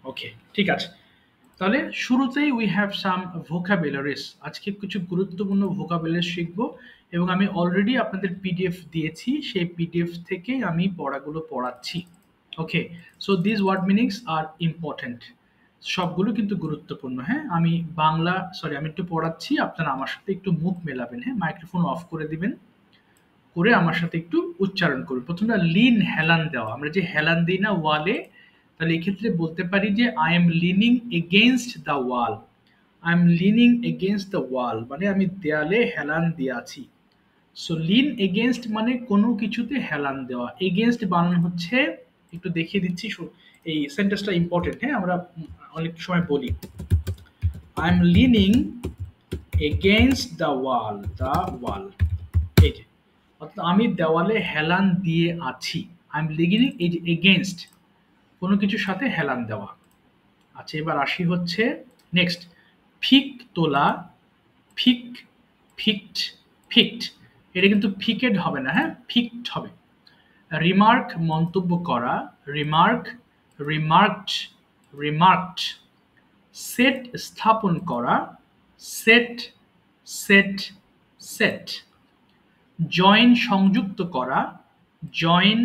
ওকে, ঠিক আছে। তাহলে শুরুতেই উই হ্যাভ সাম ভোকাবুলারিজ। আজকে কিছু গুরুত্বপূর্ণ ভোকাবুলারি শিখব এবং আমি অলরেডি আপনাদের পিডিএফ দিয়েছি। সেই পিডিএফ থেকেই আমি পড়াগুলো পড়াচ্ছি। Okay, so this word meanings are important. সবগুলো কিন্তু গুরুত্বপূর্ণ। হ্যাঁ, আমি আমি একটু পড়াচ্ছি, আপনারা আমার সাথে একটু মুখ মেলাবেন। হ্যাঁ, মাইক্রোফোন অফ করে দিবেন, করে আমার সাথে একটু উচ্চারণ করুন। প্রথমটা লিন হেলান দেওয়া। আমরা যে হেলান দিই না ওয়ালে, তাহলে এক্ষেত্রে বলতে পারি যে I am leaning against the wall. I am leaning against the wall মানে আমি দেয়ালে হেলান দিয়ে আছি। সো লিন এগেইনস্ট মানে কোনো কিছুতে হেলান দেওয়া। এগেইনস্ট বানান হচ্ছে, একটু দেখিয়ে দিচ্ছি, এই সেন্টেন্সটা ইম্পর্টেন্ট। হ্যাঁ, আমরা অনেক সময় বলি I am leaning against the wall, the wall. এই যে, অর্থাৎ আমি দেওয়ালে হেলান দিয়ে আছি। আই এম লিনিং এগেইনস্ট, কোনো কিছুর সাথে হেলান দেওয়া। আচ্ছা, এবার আসি হচ্ছে নেক্সট, ফিক তোলা। ফিক, ফিক্ট, ফিক্ট। এটা কিন্তু ফিকেড হবে না, হ্যাঁ, ফিক্ট হবে। রিমার্ক মন্তব্য করা, রিমার্ক, রিমার্কড, রিমার্কড। সেট স্থাপন করা, সেট, সেট, সেট। জয়েন সংযুক্ত করা, জয়েন,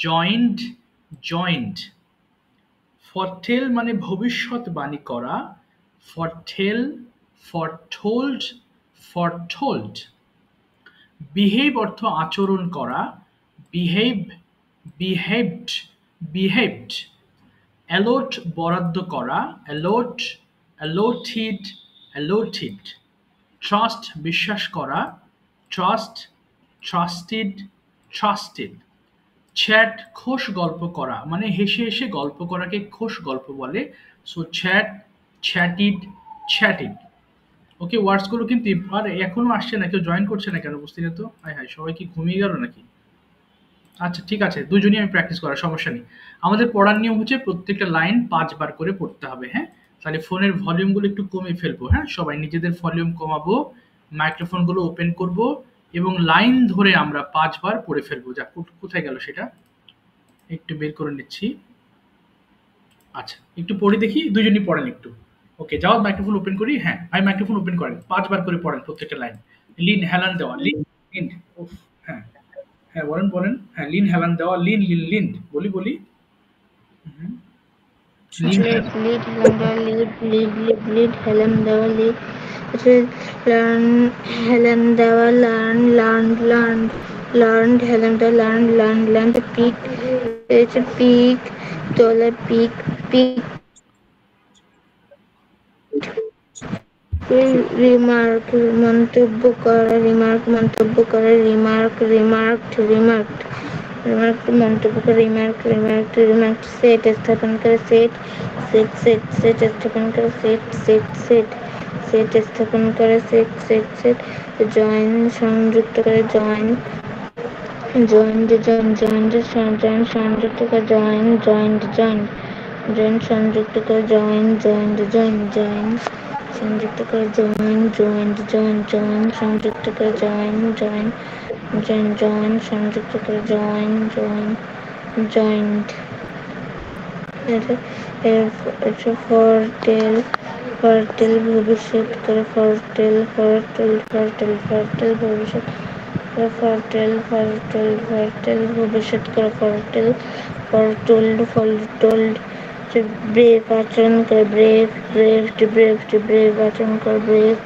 জয়েন্ট, জয়েন্ট। ফরটেল মানে ভবিষ্যৎবাণী করা, ফরটেল, ফরটোল্ড, ফরটোল্ড। বিহেভ অর্থ আচরণ করা, বিহেভ, বিহেভড, বিহেভড। অ্যালট বরাদ্দ করা, অ্যালট, অ্যালোটেড, অ্যালোটেড। ট্রাস্ট বিশ্বাস করা, ট্রাস্ট, ট্রাস্টেড, ট্রাস্টেড। চ্যাট খোশ গল্প করা মানে হেসে হেসে গল্প করাকে খোশ গল্প বলে। So chat, চ্যাটিড, চ্যাটিড। ওকে, ওয়ার্ডসগুলো কিন্তু আর এখনো আসছে না, কেউ জয়েন করছে না কেন বুঝতে তো। হাই হাই, সবাই কি ঘুমিয়ে গেল নাকি? আচ্ছা, ঠিক আছে, দুজনই আমি প্র্যাকটিস করার সমস্যা নেই। আমাদের পড়ার নিয়ম হচ্ছে প্রত্যেকটা লাইন 5 বার করে পড়তে হবে। হ্যাঁ, তাহলে ফোনের ভলিউমগুলো একটু কমে ফেলবো। হ্যাঁ, সবাই নিজেদের ভলিউম কমাবো, মাইক্রোফোনগুলো ওপেন করব এবং লাইন ধরে আমরা 5 বার পড়ে ফেলবো। যা কোথায় গেল সেটা একটু বের করে নিচ্ছি। আচ্ছা, একটু পড়ে দেখি, দুজনই পড়েন একটু। ওকে, যাও মাইক্রোফোন ওপেন করি। হ্যাঁ ভাই, মাইক্রোফোন ওপেন করেন, 5 বার করে পড়েন প্রত্যেকটা লাইন। লিন হেলান দেওয়া, লিন, লিন। উফ, হ্যাঁ, হ্যাঁ, বলেন বলেন। হ্যাঁ, লিন হেলান দেওয়া, লিন, লিন, লিন, বলি বলি। হুম, Lin lead, lead, helam, lead, lead, lead, lead, helam, lead. Learn, helam, learn, learned, learned, learned, helam, learn, learn, learn. Peak, it's a peak, dollar peak, peak. Remark মন্তব্য করা, remark মন্তব্য করা, remark, remarked, remarked, remark মন্তব্য করা, remark, remark, remark. Set স্থাপন করা, set, set, set, set স্থাপন করা, সেট, সেট, সেট, সেট স্থাপন করা, সেট, সেট, সেট। জয়েন সংযুক্ত করে, join, joint, join, joint, join সংযুক্ত করে, জয়েন, জয়েন্ট, জয়েন, জয়েন সংযুক্ত করে, জয়েন, জয়েন্ট, জয়েন, জয়েন সংযুক্ত করে, জয়েন, জয়েন্ট, জয়েন, জয়েন সংযুক্ত করে, জয়েন, জয়েন, জয়েন, জয়েন সংযুক্ত করে, জয়েন, জয়েন, জয়েন্ট। এটা ফরটেল, ফরটেল ভবিষ্যৎ করে, ফরটেল, ফরটেল, ফরটেল, ফরটেল ভবিষ্যৎ করে, ফরটেল, ফরটেল, ফরটেল ভবিষ্যৎ করে, ফরটেল, ফরটোল্ড, ফরটোল্ড। ব্রেভ আচরণ করে, ব্রেভ, ব্রেভড, ব্রেভড, ব্রেভ আচরণ করে, ব্রেভ,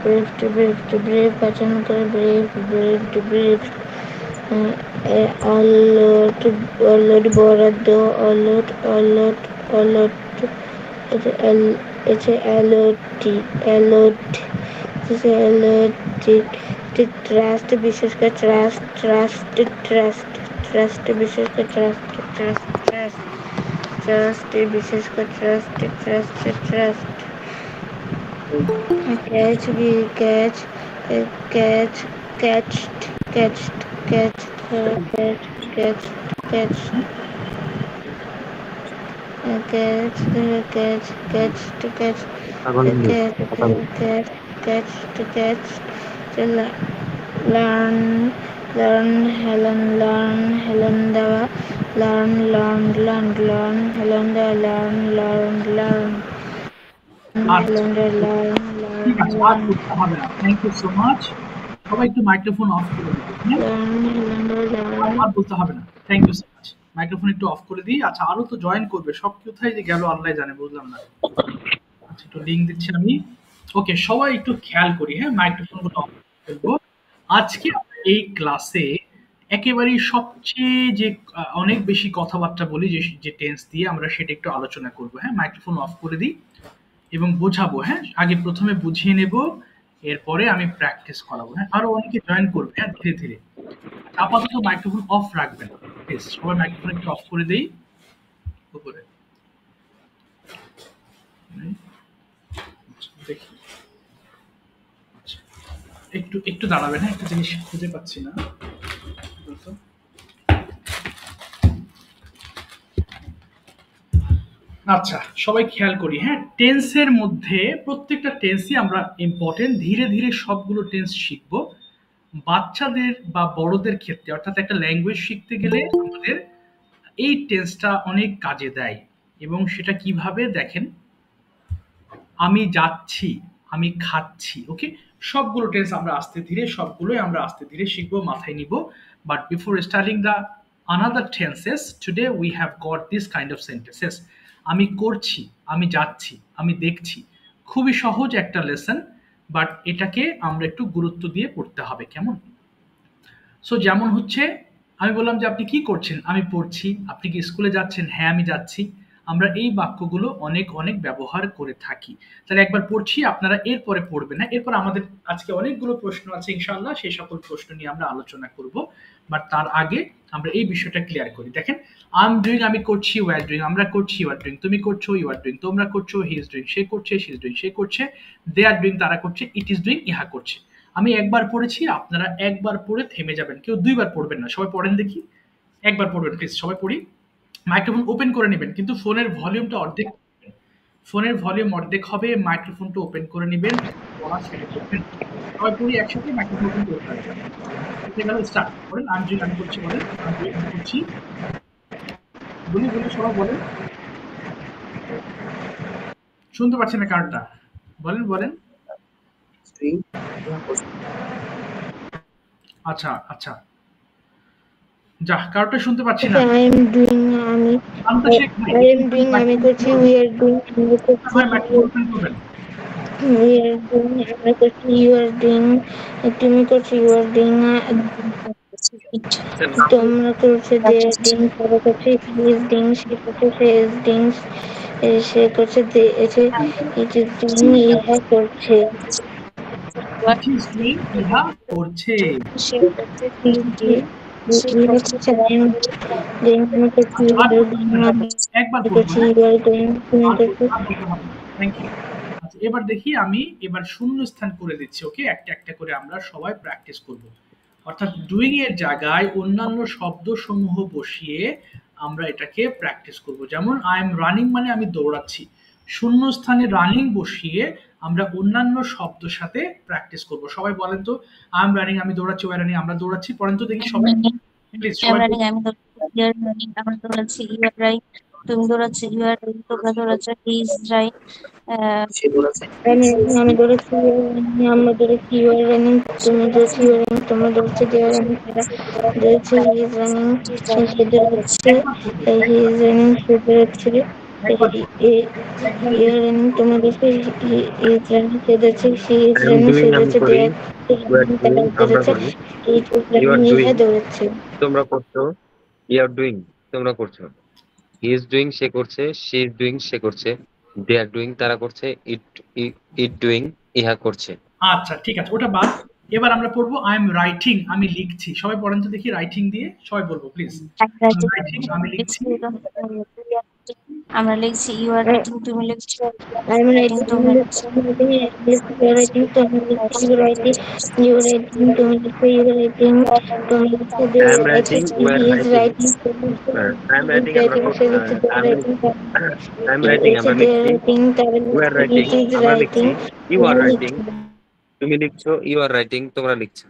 ব্রেভড, ব্রেভড, ব্রেভ আচরণ করে, brave, braved, braved. Allot, allot বরাদ্দ, allot, allot, allot. it's a allottee, allot, allottee. Trust বিশেষ করে, ট্রাস্ট, ট্রাস্ট, ট্রাস্ট, ট্রাস্ট বিশেষ করে, ট্রাস্ট, ট্রাস্ট, ট্রাস্ট, ট্রাস্ট বিশেষ করে, trust, trust, trust. Catch, be catch, catch, catched, catched, catch, catch, catch, catch, catch, catch, catch to catch, catch, catch, catch to catch. Learn, learn, Helen, learn, Helen দেওয়া, learn, learn, learn, learn, learn, learn, learn, learn, আচ্ছা, learn, learn, ঠিক learn, আছে, আর learn, বলতে হবে না। Thank you so much. সবাই একটু microphone off করে দিবেন, হ্যাঁ? learn, learn. আর বলতে হবে না। Thank you so much. Microphone একটু অফ করে দিই। আচ্ছা, আরো তো জয়েন করবে। সব কোথায় যে গেল আল্লাহ জানে, বুঝলাম না। আচ্ছা, একটু লিঙ্ক দিচ্ছি আমি। ওকে, সবাই একটু খেয়াল করি, হ্যাঁ? মাইক্রোফোনগুলো অফ করবো। আজকে আমরা এই ক্লাসে একেবারেই সবচেয়ে যে অনেক বেশি কথাবার্তা বলি যে টেন্স দিয়ে, আমরা সেটা একটু আলোচনা করব, হ্যাঁ? মাইক্রোফোন অফ করে দিই এবং বোঝাবো, হ্যাঁ? আগে প্রথমে বুঝিয়ে নেব, এরপরে আমি প্র্যাকটিস করাবো, হ্যাঁ? আরো অনেকে জয়েন করবে, হ্যাঁ, ধীরে ধীরে। আপাতত মাইক্রোফোন অফ রাখবেন, প্লিজ। সবাই মাইক্রোফোন একটু অফ করে দেই উপরে। আচ্ছা, দেখি। আচ্ছা, একটু একটু দাঁড়াবেন, হ্যাঁ? একটা জিনিস খুঁজে পাচ্ছি না। বলতো। আচ্ছা, সবাই খেয়াল করি, হ্যাঁ? টেন্সের মধ্যে প্রত্যেকটা টেন্সই আমরা ইম্পর্টেন্ট। ধীরে ধীরে সবগুলো টেন্স শিখবো। বাচ্চাদের বা বড়দের ক্ষেত্রে, অর্থাৎ একটা ল্যাঙ্গুয়েজ শিখতে গেলে আমাদের এই টেন্সটা অনেক কাজে দেয়। এবং সেটা কিভাবে দেখেন, আমি যাচ্ছি, আমি খাচ্ছি, ওকে? সবগুলো টেন্স আমরা আস্তে ধীরে, সবগুলোই আমরা আস্তে ধীরে শিখবো, মাথায় নিব। But before starting the another tenses, today we have got this kind of sentences. আমি করছি, আমি যাচ্ছি, আমি দেখছি। খুবই সহজ একটা লেসন, বাট এটাকে আমরা একটু গুরুত্ব দিয়ে পড়তে হবে, কেমন? সো যেমন হচ্ছে, আমি বললাম যে আপনি কি করছেন? আমি পড়ছি। আপনি কি স্কুলে যাচ্ছেন? হ্যাঁ, আমি যাচ্ছি। আমরা এই বাক্যগুলো অনেক অনেক ব্যবহার করে থাকি। তাহলে একবার পড়ছি, আপনারা এরপরে পড়বেন, হ্যাঁ? এরপর আমাদের আজকে অনেকগুলো প্রশ্ন আছে ইনশাআল্লাহ, সেই সকল প্রশ্ন নিয়ে আমরা আলোচনা করব। বাট তার আগে আমরা এই বিষয়টা ক্লিয়ার করি। দেখেন, আই এম ডুইং, আমি করছি, ইউ আর ডুইং, আমরা করছি, ইউ আর ডুইং, তুমি করছো, ইউ আর ডুইং, তোমরা করছো, হি ইজ ডুইং, সে করছে, শি ইজ ডুইং, সে করছে, দে আর ডুইং, তারা করছে, ইট ইজ ডুইং, ইহা করছে। আমি একবার পড়েছি, আপনারা একবার পড়ে থেমে যাবেন, কেউ দুইবার পড়বেন না। সবাই পড়েন দেখি, একবার পড়বেন প্লিজ। সবাই পড়ি। মাইক্রোফোন ওপেন করে নেবেন, কিন্তু ফোনের ভলিউমটা অর্ধেক, ফোনের ভলিউম অর্ধেক হবে, মাইক্রোফোনটা ওপেন করে নেবেন, পড়া ছেড়ে করবেন। সবাই পড়ি একসাথে, মাইক্রোফোন ওপেন করে রাখবেন। হয়ে গেল, স্টার্ট করেন। আমি যদি আমি করছি বলেন, আমি যদি আমি করছি, বলি বলি, সবাই বলেন। শুনতে পাচ্ছেন না কারণটা? বলেন বলেন। আচ্ছা আচ্ছা, যা, কারোটা শুনতে পাচ্ছি না। I am doing, শান্ত শেখ ভাই, I একটু am প্লিজ doing, আমি মাইক্রোফোন করছি, করুন। we are doing, আমি করছি, ভাই মাইক্রোফোন ওপেন করবেন। we are doing, আমরা করছি, you are doing, তুমি করছি, you are doing, তোমরা করছে, they are doing, তারা করছে, he is doing, সে করছে, she is doing, সে করছে, it is doing, ইহা করছে। ইট ইজ ডুইং, ইহা করছে। ইহা করছে, I am doing, আমি করছি, আচ্ছা, you আর are বলতে doing, হবে না। আমি একবার বলবো, করছি, হ্যাঁ? you are doing, তুমি করছো। আর বলতে হবে না। Thank you. আচ্ছা, এবার দেখি, আমি এবার শূন্য স্থান করে দিচ্ছি, ওকে? একটা একটা করে আমরা সবাই প্র্যাকটিস করব। অর্থাৎ ডুইং এর জায়গায় অন্যান্য শব্দসমূহ বসিয়ে আমরা এটাকে প্র্যাকটিস করব। যেমন আই এম রানিং, মানে আমি দৌড়াচ্ছি। শূন্য স্থানে রানিং বসিয়ে আমরা অন্যান্য শব্দের সাথে প্র্যাকটিস করব। সবাই বলেন তো, আই এম রানিং, আমি দৌড়াচ্ছি, ওয়াই রানিং, আমরা দৌড়াচ্ছি। পড়েন তো দেখি সবাই, প্লিজ সবাই। আমি দৌড়াচ্ছি, আমরা দৌড়াচ্ছি, ইউ আর রাইট, তুমি দৌড়াচ্ছি, ইউ আর রাইট, তোমরা দৌড়াচ্ছ, হি ইজ রাইট, আমি দৌড়াচ্ছি, আমরা দৌড়াচ্ছি, you are running, তুমি দৌড়াচ্ছি, you are running, তোমরা দৌড়াচ্ছ, they are running, তারা দৌড়াচ্ছে, he is running, সে দৌড়াচ্ছে, একবার করবেন, he একবার is running, সে দৌড়াচ্ছে, একবার করবেন, একবারে you are দেখি। running, তোমরা দৌড়াচ্ছ, he is running, সে দৌড়াচ্ছে, she is I am running, say doing, আমি দৌড়াচ্ছে, they করি, are you are running, তারা doing, আমরা দৌড়াচ্ছে, করি, it is you are running, ইহা doing, দৌড়াচ্ছে। তোমরা করছো, you are doing, তোমরা করছো, he is doing, সে করছে, she is doing, সে করছে, they are doing, তারা করছে, it doing, ইহা করছে। আচ্ছা, ঠিক আছে, ওটা বাদ। এবার আমরা পড়বো আই এম রাইটিং, আমি লিখছি। সবাই পড়েন তো দেখি, রাইটিং দিয়ে সবাই বলবো প্লিজ। রাইটিং, আমি লিখছি। আমরা লিখছি, ইউ আর রাইটিং, তুমি লিখছো, I'm রাইটিং, writing, তোমরা লিখছো, you're writing, you're writing, you're writing, you're writing, I am writing, we are he is writing, writing, I am writing, আমরা they're আমি writing, I am writing, আমরা they're লিখছি, writing, we are he writing, is আমরা লিখছি, writing, you are writing, তুমি লিখছো, you are writing, তোমরা লিখছো,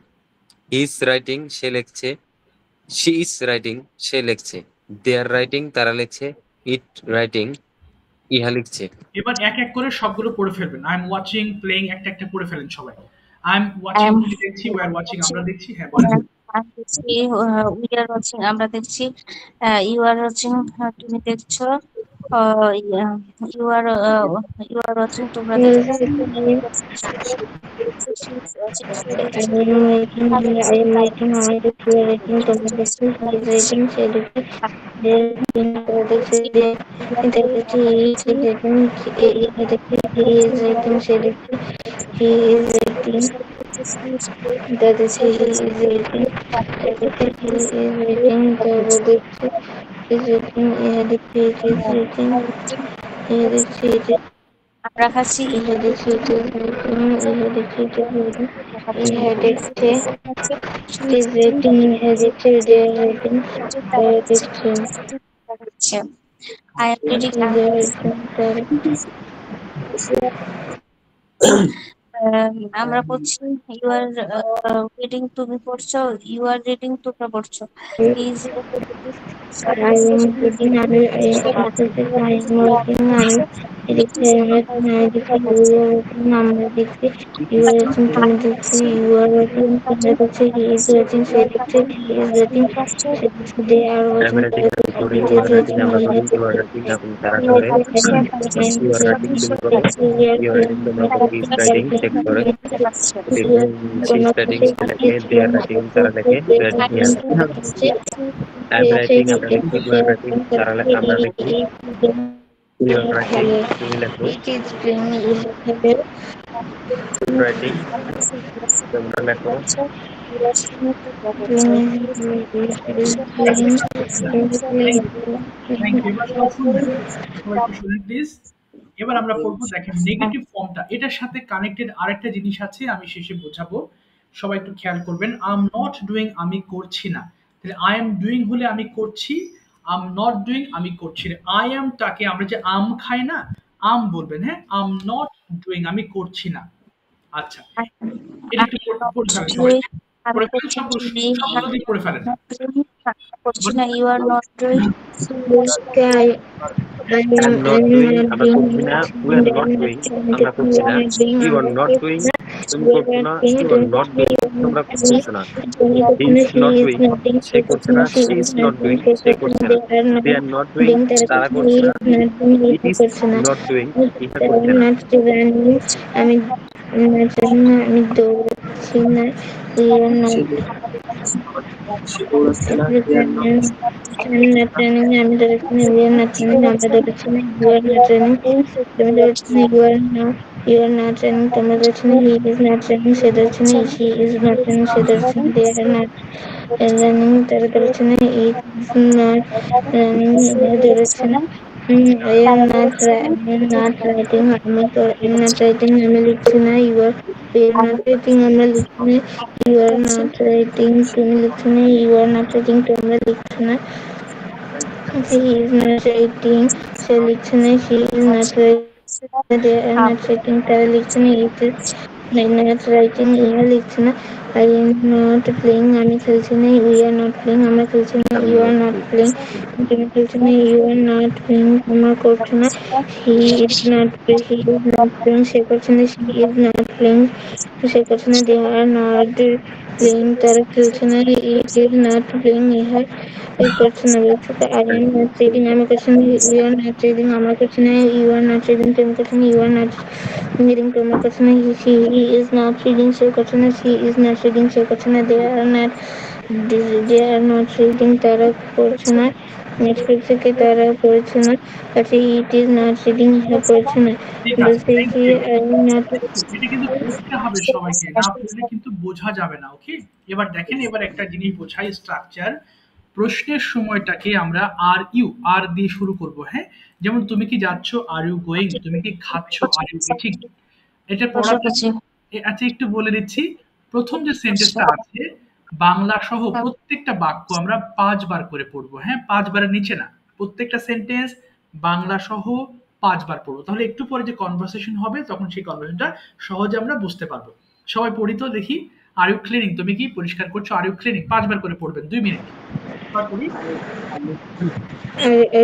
he is writing, সে লিখছে, she is writing, সে লিখছে, দে আর রাইটিং তারা লিখছে, ইট রাইটিং ইহা লিখছে। এবার এক এক করে সবগুলো পড়ে ফেলবেন। আই এম ওয়াচিং, প্লেইং একটা একটা পড়ে ফেলেন সবাই। I am I watching am তুমি দেখছি, ওয়ার ওয়াচিং watching, আমরা দেখছি। হ্যাঁ বলেন। আমি দেখছি, we are watching আমরা দেখছি, you are watching তুমি দেখছো, you are you are watching তোমরা দেখছো। I am writing, I am writing, I am writing, তোমরা দেখছো, he is writing, সে লিখছে, they are writing, তারা দেখছে, they তারা দেখছে, he is writing, ইহা দেখছে, he is writing, সে লিখছে, he is writing, তারা দেখছে, he is writing, তারা দেখছে, he is writing, তারা দেখছে, he is writing, ইহা দেখছে, it is writing, ইহা দেখছে, it is আমরা খাচ্ছি ইহা দেখছে, it is writing, ইহা দেখছে, it is writing, ইহা দেখছে, it is writing, ইহা দেখছে, they are writing, তারা দেখছে, I am reading, they are writing, তারা আমরা পড়ছি, ইউ আর রিডিং তুমি পড়ছো, ইউ আর রিডিং তোমরা পড়ছো, is I am reading, I am working, আমি দেখছি, I am working, আমি দেখছি, you are working, আমরা দেখছি, you are working, তুমি দেখছি, you are working, তোমরা দেখছি, he is working, সে দেখছে, he is working, সে দেখছে, they are I am working, writing তারা আমি দেখছে, পড়ি, it ইউ is আর রাইটিং working, আমরা ইহা পড়ি, ইউ আর দেখছে, রাইটিং আপনি তারা করে, ইউ আর রাইটিং তুমি করো, ইউ আর রাইটিং তোমরা করো, হি ইজ রাইটিং সে করে, শি ইজ রাইটিং সে লেখে, দে আর রাইটিং তারা লেখে, দে আর রাইটিং ইহা লিখছে। আই এম রাইটিং আমরা লিখি, ইউ আর রাইটিং তারা আমরা লিখি, ইউ আর রাইটিং তুমি লেখো, it is playing, রাইটিং তোমরা লেখো। Thank you. এবার সবাই শুনবেন, সবাই একটু শুনেন প্লিজ। এবার আমরা পড়বো, দেখেন নেগেটিভ ফর্মটা এটার সাথে কানেক্টেড আরেকটা জিনিস আছে, আমি শেষে বোঝাবো, সবাই একটু খেয়াল করবেন। আই এম নট ডুইং আমি করছি না, তাহলে আই এম ডুইং হলে আমি করছি, আই এম নট ডুইং আমি করছি না। আই এমটাকে আমরা যে আম খাই না, আম বলবেন, হ্যাঁ, আই এম নট ডুইং আমি করছি না। আচ্ছা, এটা একটু পড়ে ফেলেন সবাই, আমি পড়ে ফেলেন করছি, সবগুলো, তুমি সবগুলো দিয়ে পড়ে ফেলেন। করছি না, you are not doing, I am I not am doing not আমরা doing করছি না, উই আর নট ডুইং আমরা করছি না, ইউ আর নট ডুইং তুমি করছো না, ইউ আর নট ডুইং তোমরা করছো না, হি ইজ নট ডুইং সে করছে না, শি ইজ নট ডুইং সে করছে না, দে আর নট ডুইং তারা করছে না, ইট ইজ নট ডুইং ইহা করছে না। আমি নাচি না, আমি দৌড়াচ্ছি না, we are not I'm not training, আমি দৌড়াচ্ছি না, we are not training, আমরা দৌড়াচ্ছি না, you are not training, তুমি দৌড়াচ্ছি না, you are not training, তোমরা দৌড়াচ্ছি না, he is not training, সে দৌড়াচ্ছে না, she is not training, সে দৌড়াচ্ছে না, they are not running, তারা দৌড়াচ্ছে না, it is not running, এরা দৌড়াচ্ছে না, I am not writing, I am not writing, আমি লিখছি না, we are not writing, আমরা লিখছি না, you are not writing, তুমি লিখছো না, you are not writing, তোমরা লিখছো না, he is not writing, সে লিখছে না, she is not writing, they are not writing, তারা লিখছে না, it is not writing, ইহা লিখছে না, I am not playing, আমি খেলছি না, we are not playing, আমরা খেলছি না, you are not playing, তুমি খেলছো না, you are not playing, তোমরা করছো না, he is not playing, সে করছে না, she is not playing, সে করছে না, they are not playing, তারা খেলছে না, it is not playing, ইহা করছে না, বলছে I am not reading, আমি করছি না, you are not reading, আমরা করছি না, you are not reading, তুমি করছো না, you are not reading, তোমরা করছো না, he is not reading, সে করছে না, she is not reading, সে করছে না, they are not reading, তারা করছে না, নেক্সট থেকে তারা করছে না, কাছে it is not reading, ইহা করছে না, ঠিক আছে, বলছে থ্যাংক কি ইউ। I am not এটা কিন্তু পড়তে হবে সবাইকে, না পড়লে কিন্তু বোঝা যাবে না। ওকে, এবার দেখেন, এবার একটা জিনিস বোঝাই, স্ট্রাকচার। প্রশ্নের সময়টাকে আমরা আর দিয়ে শুরু করব, হ্যাঁ, যেমন তুমি কি যাচ্ছ, আর ইউ গোয়িং, তুমি কি খাচ্ছ, আর ইউ ইটিং, এটা পড়ার জন্য বসে আচ্ছা একটু বলে দিচ্ছি। প্রথম যে সেন্টেন্সটা আছে, বাংলা সহ প্রত্যেকটা বাক্য আমরা ৫ বার করে পড়বো, হ্যাঁ, ৫ বারের নিচে না। প্রত্যেকটা সেন্টেন্স বাংলা সহ ৫ বার পড়বো, তাহলে একটু পরে যে কনভারসেশন হবে তখন সেই কনভারসেশনটা সহজে আমরা বুঝতে পারবো। সবাই পড়ি তো দেখি। আর ইউ ক্লিনিং, তুমি কি পরিষ্কার করছো, আর ইউ ক্লিনিং ৫ বার করে পড়বেন, ২ মিনিট। করি।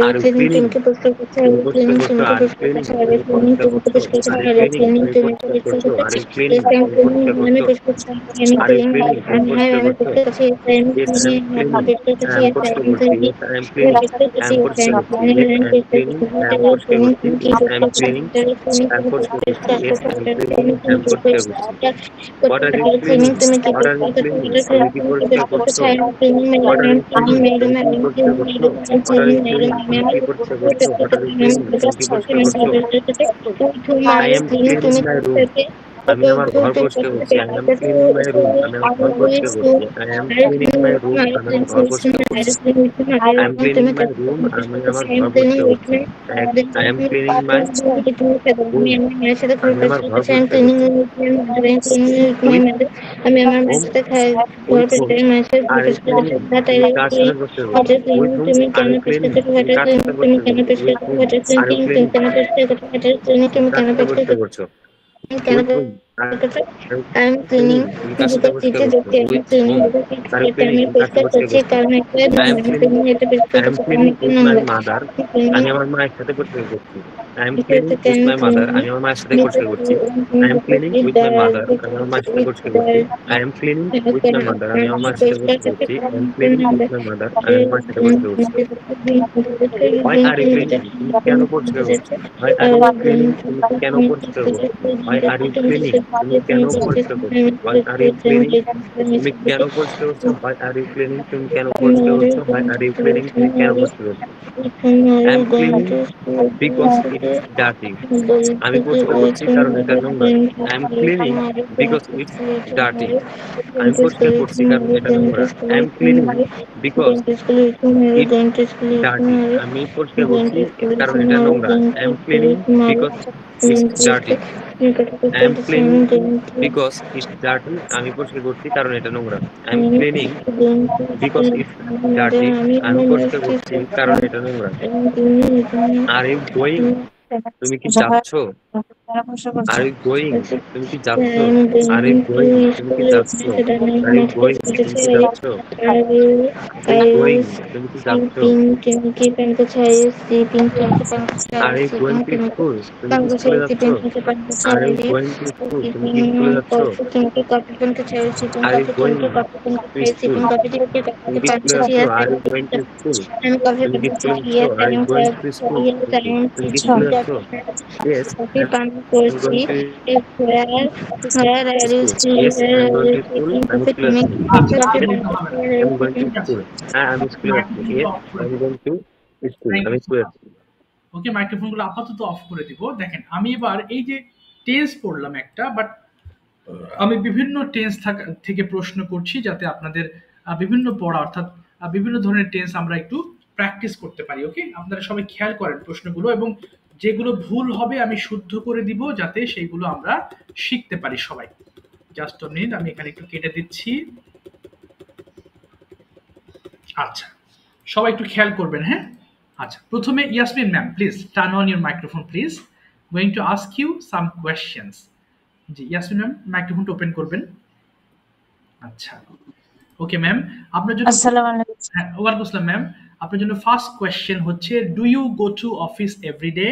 আর ক্লিনিং টিমকে পরিষ্কার করতে হবে, ক্লিনিং টিমকে পরিষ্কার করতে হবে, ক্লিনিং টিমকে পরিষ্কার করতে হবে, ক্লিনিং টিমকে পরিষ্কার করতে হবে। Yes, I am cleaning, আমি পরিষ্কার করছি, আমি ক্লিনিং, হ্যাঁ আমি পরিষ্কার করছি, yes, I am cleaning, আমি পরিষ্কার করছি, yes, I am cleaning, আমি পরিষ্কার করছি, yes, I am cleaning, আমি পরিষ্কার করছি, ক্লিনিং টিম কি পরিষ্কার করতে হবে, ক্লিনিং টিম পরিষ্কার করতে হবে, ক্লিনিং টিম কি পরিষ্কার করতে হবে, ক্লিনিং টিমে কি পরিষ্কার করতে হবে, ক্লিনিং টিম কি পরিষ্কার করতে হবে, I am cleaning my room, I am cleaning my room, I am cleaning my room, I am cleaning my room, আমি আমার পরিষ্কার করছি, আমি পরিষ্কার করছি, আমি পরিষ্কার করছি, with whom I am cleaning, তুমি করতে হবে, আমি আমার ঘর পরিষ্কার করছি, I am cleaning my room, আমি আমার ঘর পরিষ্কার করছি, I am cleaning my room, আমি আমার ঘর পরিষ্কার করছি, I am cleaning my room, আমি আমার ঘর পরিষ্কার করছি, I am cleaning my room, আমি আমার ঘর পরিষ্কার করছি, আমি আমার মায়ের সাথে ঘর পরিষ্কার মায়ের সাথে ঘর পরিষ্কার করছি, that I am car cleaning, সাথে করতে water করছি, cleaning, তুমি কেন পরিষ্কার করছো, water কার cleaning, সাথে তুমি করতে কেন করছি, পরিষ্কার করছো, water cleaning, তুমি কেন পরিষ্কার করছো, water cleaning, তুমি কার কেন সাথে পরিষ্কার করতে করছো, করছো, কেন with whom, করছো, I am cleaning, তুমি কার সাথে because করতে it is করছো, okay, I am with cleaning, whom, because it is are you okay, আমি cleaning, কার সাথে পরিষ্কার করতে করছি, করছো, কারণ এটা I am নোংরা, cleaning, আমি এটা পরিষ্কার I am করছি, কারণ cleaning এটা with my নোংরা, mother, আমি cleaning, আমি আমার মায়ের সাথে পরিষ্কার করছি, I am because cleaning it with can my mother, clean, আমি আমার মায়ের সাথে পরিষ্কার because করছি, I am cleaning with with the my mother, আমি আমার মায়ের সাথে with পরিষ্কার the করছি, I am cleaning with my mother, আমি আমার মায়ের সাথে পরিষ্কার পরিষ্কার করতে করছি, I কারণ am এটা cleaning with নোংরা, my mother, আমি আমার মায়ের সাথে পরিষ্কার করছি, why are you cleaning, তুমি কেন পরিষ্কার করছো, why are you cleaning, তুমি কেন পরিষ্কার করছো, why are you cleaning, তুমি কেন পরিষ্কার করছো, why are you cleaning, তুমি কেন পরিষ্কার করছো, why are you cleaning, তুমি কেন পরিষ্কার করছো, why are you cleaning, তুমি কেন পরিষ্কার করছো, I am cleaning because it's dirty, আমি পরিষ্কার করছি কারণ এটা নোংরা, I am cleaning because it's dirty, আমি পরিষ্কার করছি কারণ এটা নোংরা, I am cleaning because it's dirty, আমি পরিষ্কার করছি কারণ এটা নোংরা, I am cleaning because it's dirty, I am cleaning because it's dirty, আমি পরিষ্কার করছি কারণ এটা নোংরা, I am cleaning because it's dirty, আমি পরিষ্কার করছি কারণ এটা নোংরা, আর ইউ গোয়িং, তুমি কি যাচ্ছ, আর ইউ গোয়িং, তুমি কি যাচ্ছ, আর ইউ গোয়িং, তুমি কি যাচ্ছ, আর ইউ গোয়িং, তুমি কি যাচ্ছ, আর ইউ গোয়িং, তুমি কি যাচ্ছ, are you going to school, তুমি কি স্কুলে যাচ্ছ, are you going to school, তুমি কি স্কুলে যাচ্ছ, are you going to school, তুমি কি স্কুলে যাচ্ছ, are you going to school, আমি কফি তুমি কি পেতে স্কুলে চাই, যাচ্ছ, yes, are I you am going to school, yes, I am তুমি কি teaching স্কুলে যাচ্ছ, coffee, ইয়েস coffee আই পান এম করছি, going to where are you school, yes I am going to school, taking আমি coffee, স্কুলে তুমি যাচ্ছি, আচ্ছা, আর coffee ইয়েস বলতে হবে না। আই এম গোয়িং টু ঠিক আছে, স্কুল, হ্যাঁ আমি স্কুলে যাচ্ছি, মাইক্রোফোনগুলো ইয়েস অফ আই করে এম দিন। গোয়িং টু স্কুল, থ্যাংক আমি ইউ সো স্কুলে মাচ। যাচ্ছি, ওকে, মাইক্রোফোনগুলো আপাতত অফ করে দিব। দেখেন, আমি এবার এই যে টেন্স পড়লাম একটা, বাট আমি বিভিন্ন টেন্স থেকে প্রশ্ন করছি যাতে আপনাদের বিভিন্ন পড়া অর্থাৎ বিভিন্ন ধরনের টেন্স আমরা একটু প্র্যাকটিস করতে পারি। ওকে, আপনারা সবাই খেয়াল করেন প্রশ্নগুলো, এবং যেগুলো ভুল হবে আমি শুদ্ধ করে দিব যাতে সেইগুলো আমরা শিখতে পারি সবাই। জাস্ট মিনিট, আমি এখানে একটু কেটে দিচ্ছি। আচ্ছা, সবাই একটু খেয়াল করবেন, হ্যাঁ। আচ্ছা, প্রথমে Yasmin ma'am, please turn on your microphone please, going to ask you some questions. জি ইয়াসমিন ম্যাম, মাইক্রোফোনটা ওপেন করবেন। আচ্ছা, ওকে ম্যাম, আপনার জন্য আসসালামু আলাইকুম। হ্যাঁ, ওয়ালাইকুম আসসালাম ম্যাম। আপনার জন্য ফার্স্ট কোয়েশ্চেন হচ্ছে, do you go to office every day?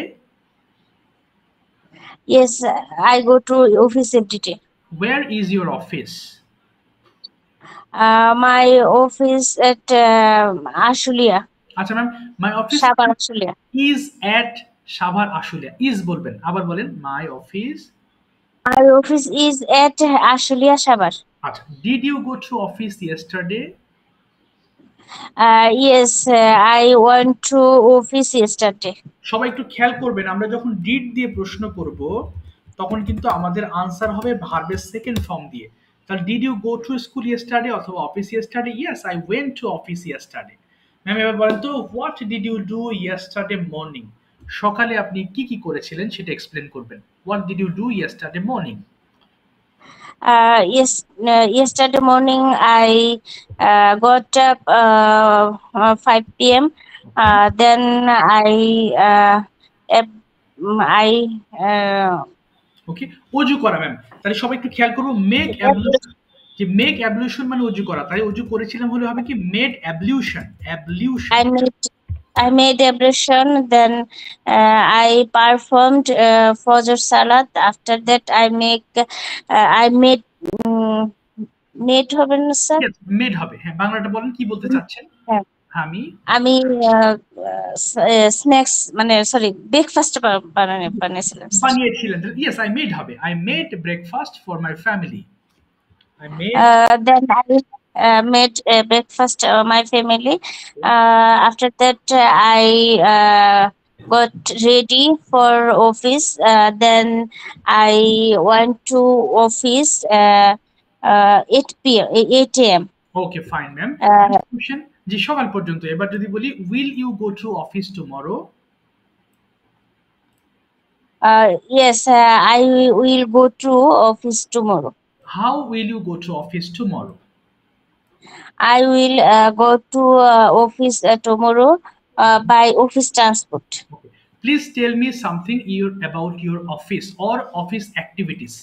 Yes, I go to office every day. Where is your office? My office at Ashulia, আচ্ছা ma'am, my office Sabar Ashulia. Is at Savar Ashulia. Is বলবেন, আবার বলেন, my office. My office is at Ashulia, Sabar. আচ্ছা, did you go to office yesterday? Yes, I went to office yesterday. সবাই একটু খেয়াল করবেন, আমরা যখন ডিড দিয়ে প্রশ্ন করব তখন কিন্তু আমাদের আনসার হবে ভার্বের সেকেন্ড ফর্ম দিয়ে। তাহলে did you go to school yesterday অথবা office yesterday? Yes, I went to office yesterday. Ma'am এবার বলেন তো, what did you do yesterday morning? সকালে আপনি কি কি করেছিলেন সেটা এক্সপ্লেন করবেন। What did you do yesterday morning? Yes, yesterday morning I got up 5 p.m. Then I ওকে, অজু করা ম্যাম। তাহলে সবাই একটু খেয়াল করবো, মেক অ্যাবলুশন। যে মেক অ্যাবলিউশন মানে অজু করা, তাই অজু করেছিলাম হলে হবে কি made ablution. I made ablution, then I performed Fajr Salat. After that, I made made হবে না স্যার? মেড হবে, হ্যাঁ বাংলাটা বলেন কি বলতে চাচ্ছেন? হ্যাঁ, আমি আমি স্ন্যাক্স মানে সরি ব্রেকফাস্ট বানিয়েছিলাম স্যার। বানিয়েছিলেন, ইয়েস আই মেড হবে, I made breakfast for my family. I made Then I made breakfast my family. After that, I got ready for office. Then I went to office 8 p.m. 8 a.m. okay fine ma'am. Question জি সকাল পর্যন্ত। এবার যদি বলি will you go to office tomorrow? Yes, I will go to office tomorrow. How will you go to office tomorrow? I will go to office tomorrow by office transport. Okay. Please tell me something about your office or office activities.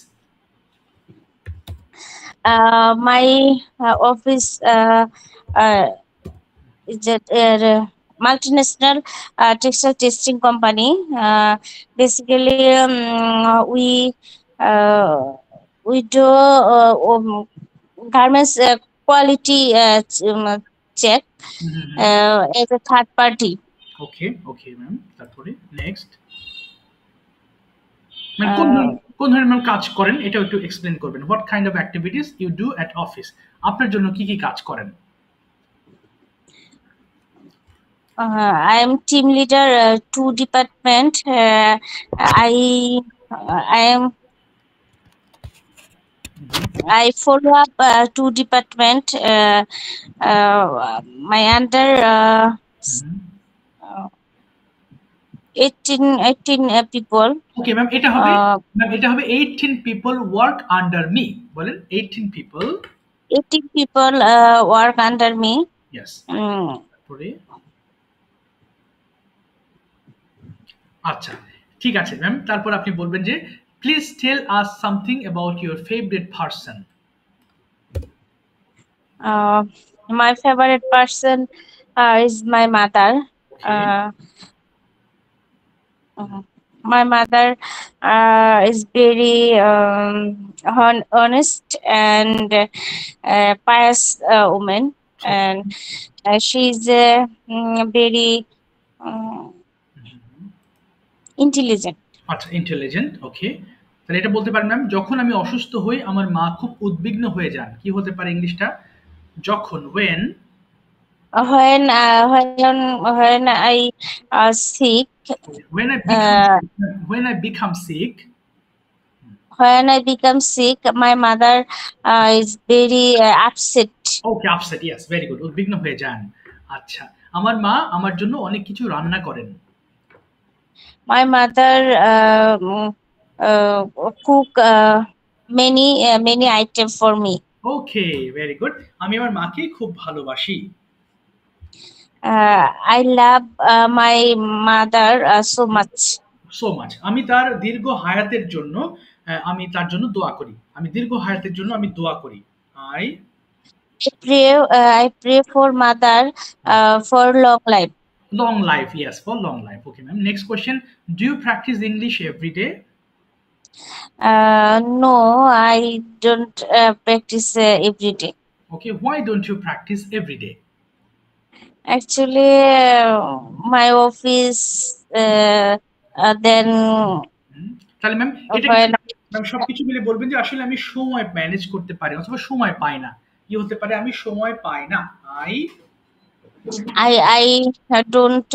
My office is a multinational textile testing company. Basically, we do garments quality check as a third party. Okay, okay ma'am. তারপরে next. মানে কোন ধরনের কাজ করেন এটা একটু explain করবেন। What kind of activities you do at office? আপনার জন্য কি কি কাজ করেন? I am team leader, 2 department. I follow up 2 department. My under 18 people. Okay ma'am, এটা হবে 18 people work under me. বলেন 18 people. 18 people work under me. Yes. তারপরে আচ্ছা ঠিক আছে ম্যাম। তারপর আপনি বলবেন যে please tell us something about your favourite person. My favorite person is my mother. My mother is very honest and pious woman, and she's very intelligent. আচ্ছা intelligent, ওকে। তাহলে এটা বলতে পারেন ম্যাম যখন আমি অসুস্থ হই আমার মা খুব উদ্বিগ্ন হয়ে যান। কি হতে পারে ইংলিশটা? যখন when I sick. When I become sick. When I become sick, my mother is very upset. Okay, upset, yes, very good. উদ্বিগ্ন হয়ে যান। আচ্ছা, আমার মা আমার জন্য অনেক কিছু রান্না করেন। My mother cook many items for me. Okay, very good. আমি আমার মাকে খুব ভালোবাসি। I love my mother so much. So much. আমি তার দীর্ঘ হায়াতের জন্য আমি তার জন্য দোয়া করি। আমি দীর্ঘ হায়াতের জন্য আমি দোয়া করি। I pray for mother for long life. Long life, yes, for long life. Okay, ma'am. Next question. Do you practice English every day? No, I don't practice every day. Okay, why don't you practice every day? Actually, my office then তাহলে ma'am এটা ma'am সবকিছু মিলে বলবেন যে আসলে আমি সময় manage করতে পারি অথবা সময় পাই না। কি হতে পারে? আমি সময় পাই না। I don't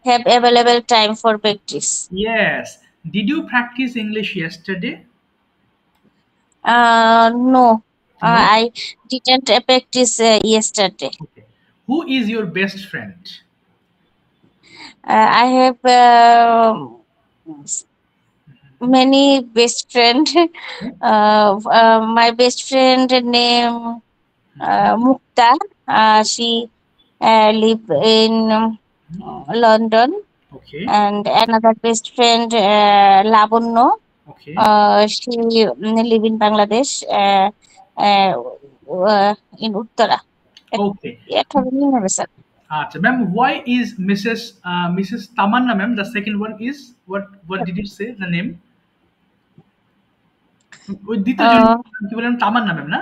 have available time for practice. Yes. Did you practice English yesterday? No. I didn't practice yesterday. Okay. Who is your best friend? I have many best friend. My best friend name Mukta. She live in London. Okay. And another best friend Lavanya. Okay. She live in Bangladesh. in Uttara. Okay. Sir. Acha, ma'am, why is Mrs. Tamanna, ma'am? The second one is what did you say? The name? ওই দ্বিতীয় জন কি বললেন? তামান্না ma'am না?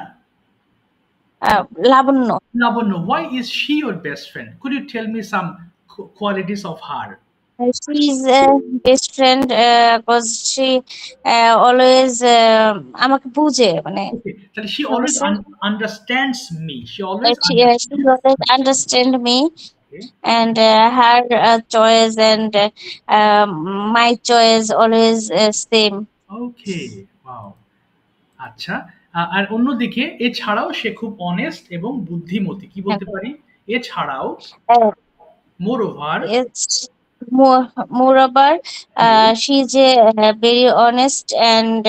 Lavanya. Lavanya. Why is she your best friend? Could you tell me some qualities of her? She's best friend because she always আমাকে বুঝে মানে Okay, তাহলে she always understands me. She always she understands. always understand me Okay. and her choice and my choice always same. Okay. Wow. আচ্ছা, আর অন্যদিকে এছাড়াও সে খুব honest এবং বুদ্ধিমতী, কি বলতে পারি? এছাড়াও moreover It's moreover she's very honest and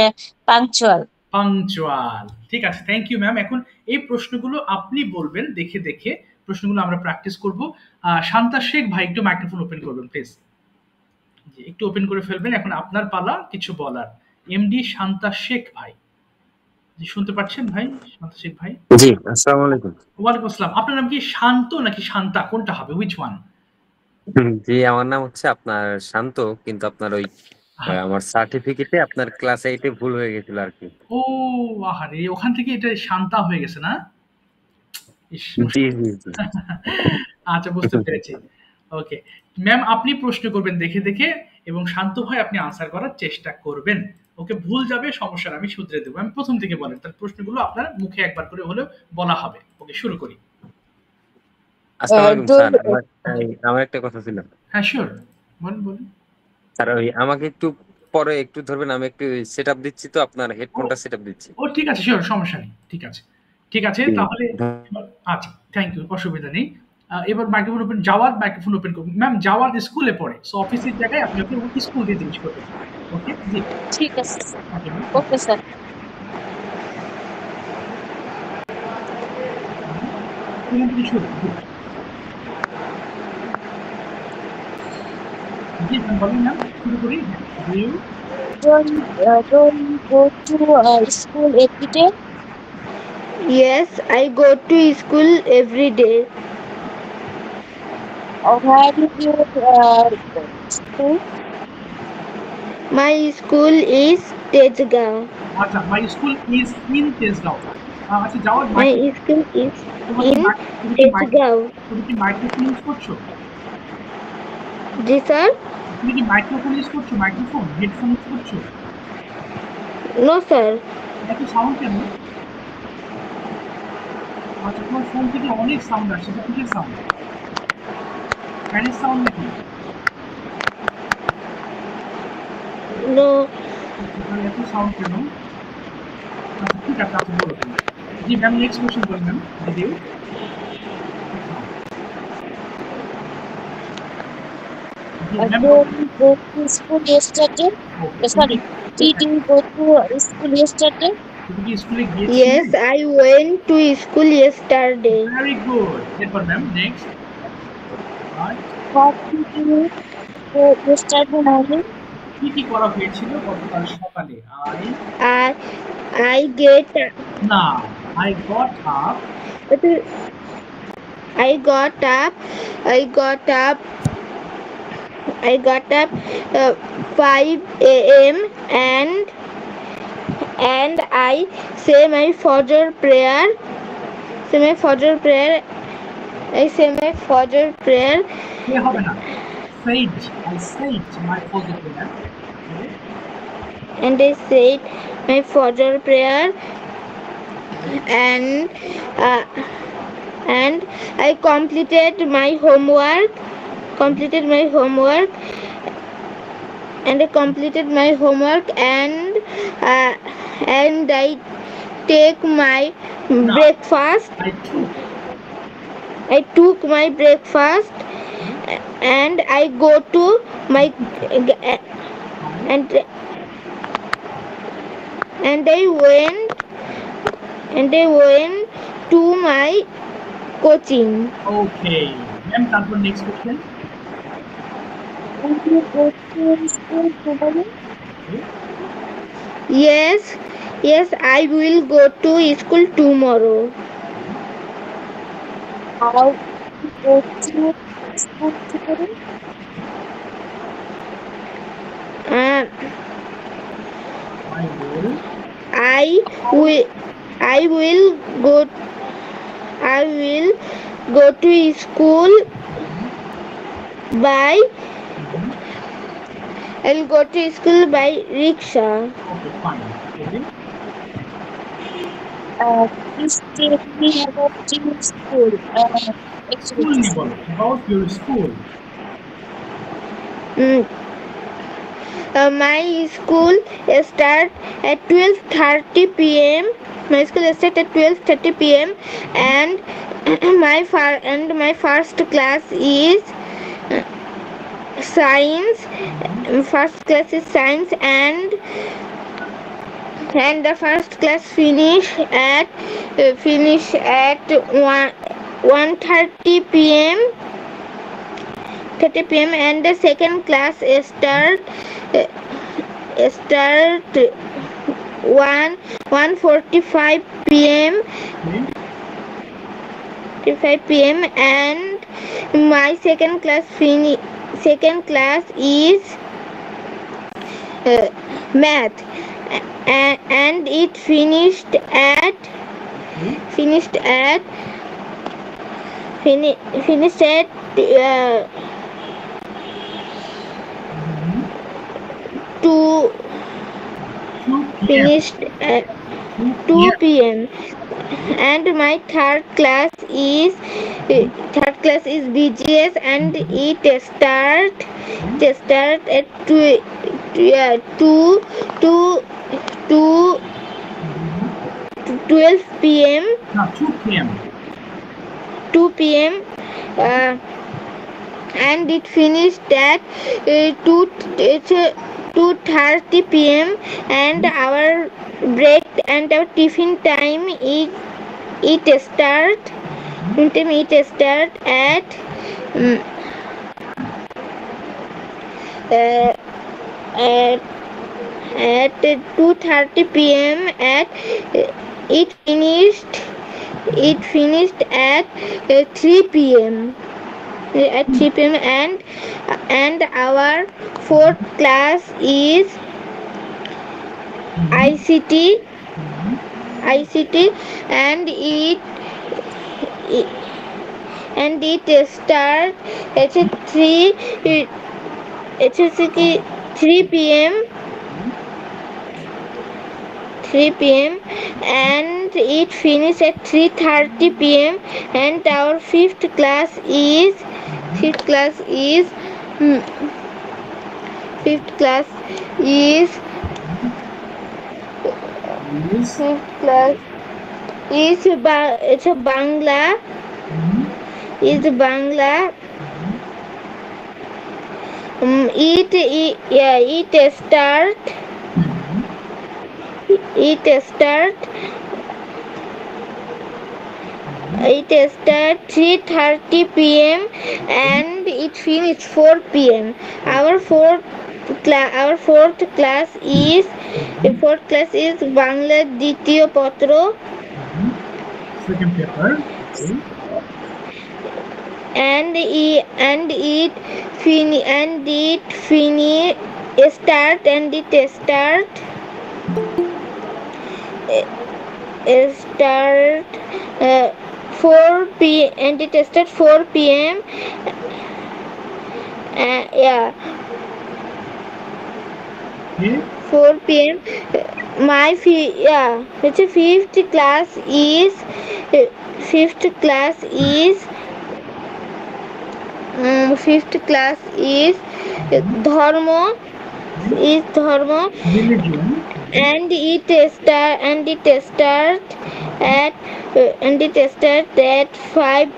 punctual. Punctual. ঠিক আছে, থ্যাংক ইউ ম্যাম। এখন এই প্রশ্নগুলো আপনি বলবেন দেখে দেখে, প্রশ্নগুলো আমরা প্র্যাকটিস করব। শান্তা শেখ ভাই একটু মাইক্রোফোন ওপেন করবেন প্লিজ। জি, একটু ওপেন করে ফেলবেন। এখন আপনার পালা কিছু বলার। এমডি শান্তা শেখ ভাই, জি শুনতে পাচ্ছেন ভাই? শান্তা শেখ ভাই, জি, আসসালামু আলাইকুম। ওয়ালাইকুম আসসালাম। আপনার নাম কি শান্ত নাকি শান্তা, কোনটা হবে? Which one? জি, আমার নাম হচ্ছে আপনার শান্ত, কিন্তু আপনার ওই আমার সার্টিফিকেটে আপনার ক্লাস 8 এ ভুল হয়ে গেছিল আর কি। ও আহারে, ওখান থেকে এটা শান্তা হয়ে গেছে না? ইস, জি জি জি। আচ্ছা, বুঝতে পেরেছি। ওকে ম্যাম, আপনি প্রশ্ন করবেন দেখে দেখে এবং শান্ত ভাই আপনি আনসার করার চেষ্টা করবেন। ওকে, ভুল যাবে সমস্যা না, আমি শুধরে দেবো। আমি প্রথম থেকে বলেন, তার প্রশ্নগুলো আপনার মুখে একবার করে হলেও বলা হবে। ওকে, শুরু করি। আসসালামু আলাইকুম স্যার, আমার একটা কথা ছিল। হ্যাঁ শিওর, বলুন বলুন। স্যার ওই আমাকে একটু পরে একটু ধরবেন, আমি একটু সেটআপ দিচ্ছি, তো আপনার হেডফোনটা সেটআপ দিচ্ছি। ও ঠিক আছে, শিওর, সমস্যা নেই। ঠিক আছে, ঠিক আছে, জি, তাহলে আচ্ছা, থ্যাংক ইউ, অসুবিধা নেই। এবার microphone open, Jawad microphone open করুন। ম্যাম, জাওয়াদ স্কুলে পড়ে, সো অফিসের জায়গায় আপনি ওকে স্কুল দিয়ে জিজ্ঞেস করবেন। ওকে, জি, ঠিক আছে ওকে ম্যাম। Okay sir. এখান থেকে শুরু, জি জি ম্যাম, বলেন ম্যাম, শুরু করি। হ্যাঁ, you Don't you go to school every day? Yes, I go to school every day. Where is your school? My school is Tejgaon. আচ্ছা, my school is in Tejgaon. আচ্ছা Jawad, My school is in Tejgaon. তুমি কি microphone use করছো? Ji sir? তুমি কি microphone use করছো? Microphone, headphone use করছো? No sir. এত সাউন্ড কেন? আচ্ছা, তোমার ফোন থেকে অনেক সাউন্ড আসছে, এটা কিসের সাউন্ড? ফ্যানের সাউন্ড নাকি? No. আচ্ছা, তাহলে এত সাউন্ড কেন? আচ্ছা ঠিক আছে, আপনি বলো তুমি। জি ম্যাম, নেক্সট কোয়েশ্চেন বলেন ম্যাম, দিদিও। জি ma'am, Don't you go to school yesterday? Sorry, did you go to school yesterday? তুমি কি স্কুলে গিয়েছিলে? Yes, I went to school yesterday. Very good. এরপর ma'am, next. What did you do yesterday morning? কি কি করা হয়েছিল গতকাল সকালে? I get না, I got up. I got up. I got up 5 a.m. and I say my Fajr prayer. I say my Fajr prayer. এ হবে না, said, I said my Fajr prayer. And I said my Fajr prayer. And I completed my homework. And I take my breakfast. I took my breakfast and I go to my and I went to my coaching. Okay, ma'am, তারপর next question. Did you go to school today? Yes, Yes, I will go to school tomorrow. I go to school today. Uh, I will. I will I will go I will go to school by I'll go to school by rickshaw. Okay, fine. Okay. Please tell me about your school School activities. নিয়ে বলো, about your school. Mm. My school start at 12:30 p.m. My school start at 12:30 p.m. and my first class is science. First class is science, and the first class finish at 1:30 p.m. 30 p.m. and the second class start 1:45 p.m. Okay. 5 p.m. and my second class is math, and it finished at finished at 2 2 p.m. finished at 2 p.m. and my third class is BGS, and it start at 2 12 p.m. No, 2 p.m. 2 p.m. And it finished at 2:30 p.m. and our break and our tiffin time is it start at at 2:30 p.m. at it finished at 3 p.m. at 3 p.m. and our fourth class is ICT and it start at 3 p.m. 3 p.m. and it finish at 3:30 p.m. and our fifth class is fifth class is fifth class is it's a Bangla is Bangla. It start 3:30 p.m. and it finish 4 p.m. Our fourth class is Bangla Ditiyo Patro. Second paper. Okay. And it start 4 p and it start 4 p.m. Yeah, Okay. 4 p.m. It's a fifth class is Dharma Religion. and it start at 5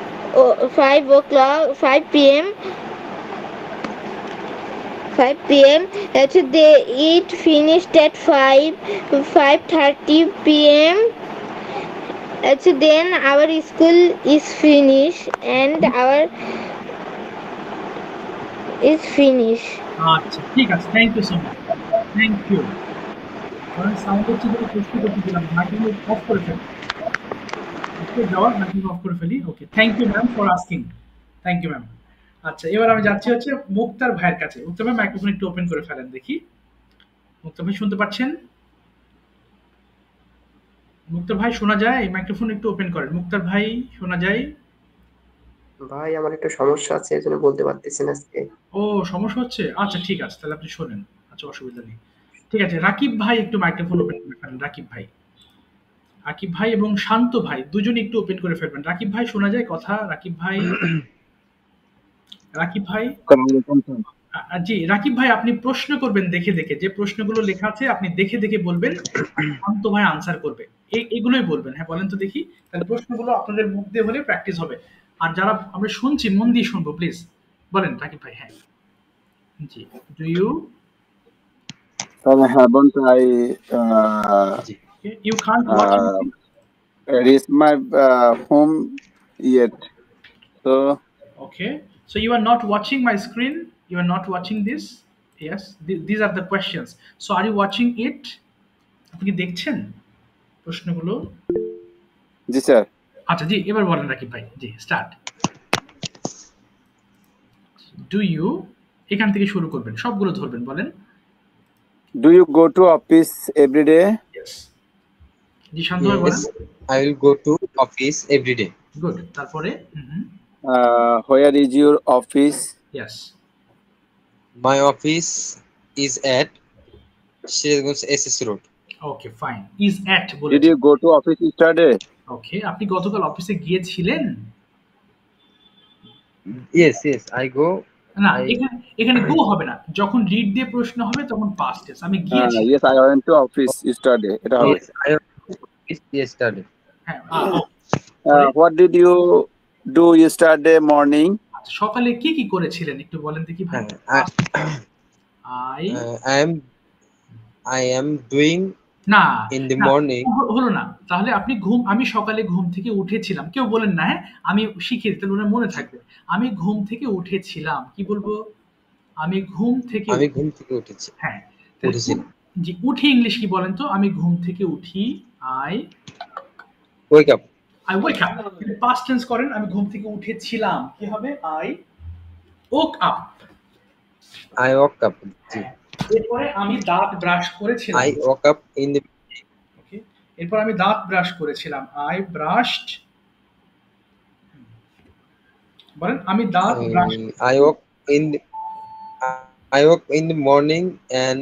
p.m. 5 p.m. It finished at 5:30 p.m. Then our school is finished and our is finished. আচ্ছা ঠিক আছে, thank you so much, thank you. বলেন সাউন্ডের চেয়ে প্রশ্ন করতে দিলাম, microphone off করে ফেলি। যাওয়ার মাইক্রোফোন অফ করে ফেলি। Okay, thank you ma'am for asking. Thank you ma'am. আচ্ছা, এবার আমি যাচ্ছি হচ্ছে মুক্তার ভাইয়ের কাছে। মুক্তার ভাই মাইক্রোফোন একটু ওপেন করে ফেলেন দেখি। মুক্তার ভাই শুনতে পাচ্ছেন? মুক্তার ভাই শোনা যায়? মাইক্রোফোন একটু ওপেন করেন। মুক্তার ভাই শোনা যায়? ভাই আমার একটু সমস্যা আছে, এজন্য বলতে পারতেছি না আজকে। ও, সমস্যা হচ্ছে? আচ্ছা ঠিক আছে, তাহলে আপনি শোনেন। আচ্ছা, অসুবিধা নেই। ঠিক আছে, রাকিব ভাই একটু মাইক্রোফোন ওপেন করে ফেলেন। রাকিব ভাই, রাকিব ভাই এবং শান্ত ভাই দুজনে একটু ওপেন করে ফেলবেন। রাকিব ভাই শোনা যায় কথা? রাকিব ভাই, রাকিব ভাই, জি রাকিব ভাই, আপনি প্রশ্ন করবেন দেখে দেখে, যে প্রশ্নগুলো লেখা আছে আপনি দেখে দেখে বলবেন, আর শান্ত ভাই আনসার করবে। এগুলোই বলবেন। হ্যাঁ বলেন তো দেখি, তাহলে প্রশ্নগুলো আপনাদের মুখ দিয়ে হলে প্র্যাকটিস হবে। আর যারা আমরা শুনছি মন দিয়ে শুনবো প্লিজ। বলেন রাকিব ভাই। হ্যাঁ জি, do you haven't I you can't watch reached my home yet? So okay, so you are not watching my screen, you are not watching this? Yes, these are the questions. So are you watching it? আপনি কি দেখছেন প্রশ্নগুলো? জি sir. আচ্ছা জি, এবার বলেন রাকিব ভাই। জি start. Do you, এখান থেকে শুরু করবেন, সবগুলো ধরবেন। বলেন Do you go to office every day? Yes. জি শান্ত ভাই বলেন। Yes, I will go to office every day. Good. তারপরে Where is your office? Yes. My office is at Sherganj SS Road. Okay fine. Is at Did বলেছেন। you go to office yesterday? ওকে, আপনি গতকাল অফিসে গিয়েছিলেন? Yes, I go. না, I এখানে গো হবে না। যখন রিড দিয়ে প্রশ্ন হবে তখন পাস্ট টেন্স। আমি গিয়েছি। Yes, I went to office yesterday. এটা হবে। yes, I went to office yesterday. হ্যাঁ, What did you do yesterday morning? আচ্ছা, সকালে কি কি করেছিলেন একটু বলেন দেখি ভাই। I am doing না in the না, morning. হলো না। তাহলে আপনি আমি সকালে ঘুম থেকে উঠেছিলাম। কেউ বলেন না, হ্যাঁ আমি শিখিয়ে দিতে, ওনার মনে থাকবে। আমি ঘুম থেকে উঠেছিলাম, কি বলবো? আমি ঘুম থেকে উঠেছি। হ্যাঁ, উঠেছিলাম। জি, উঠি ইংলিশ কি বলেন তো? আমি ঘুম থেকে উঠি। I Wake up. wake up। Past tense করেন, আমি ঘুম থেকে উঠেছিলাম, কি হবে? I woke up। I woke up. এরপরে আমি দাঁত ব্রাশ করেছিলাম। I woke up in the. ওকে, এরপর আমি দাঁত ব্রাশ করেছিলাম। I brushed। বলেন আমি দাঁত brush. I woke in the morning and.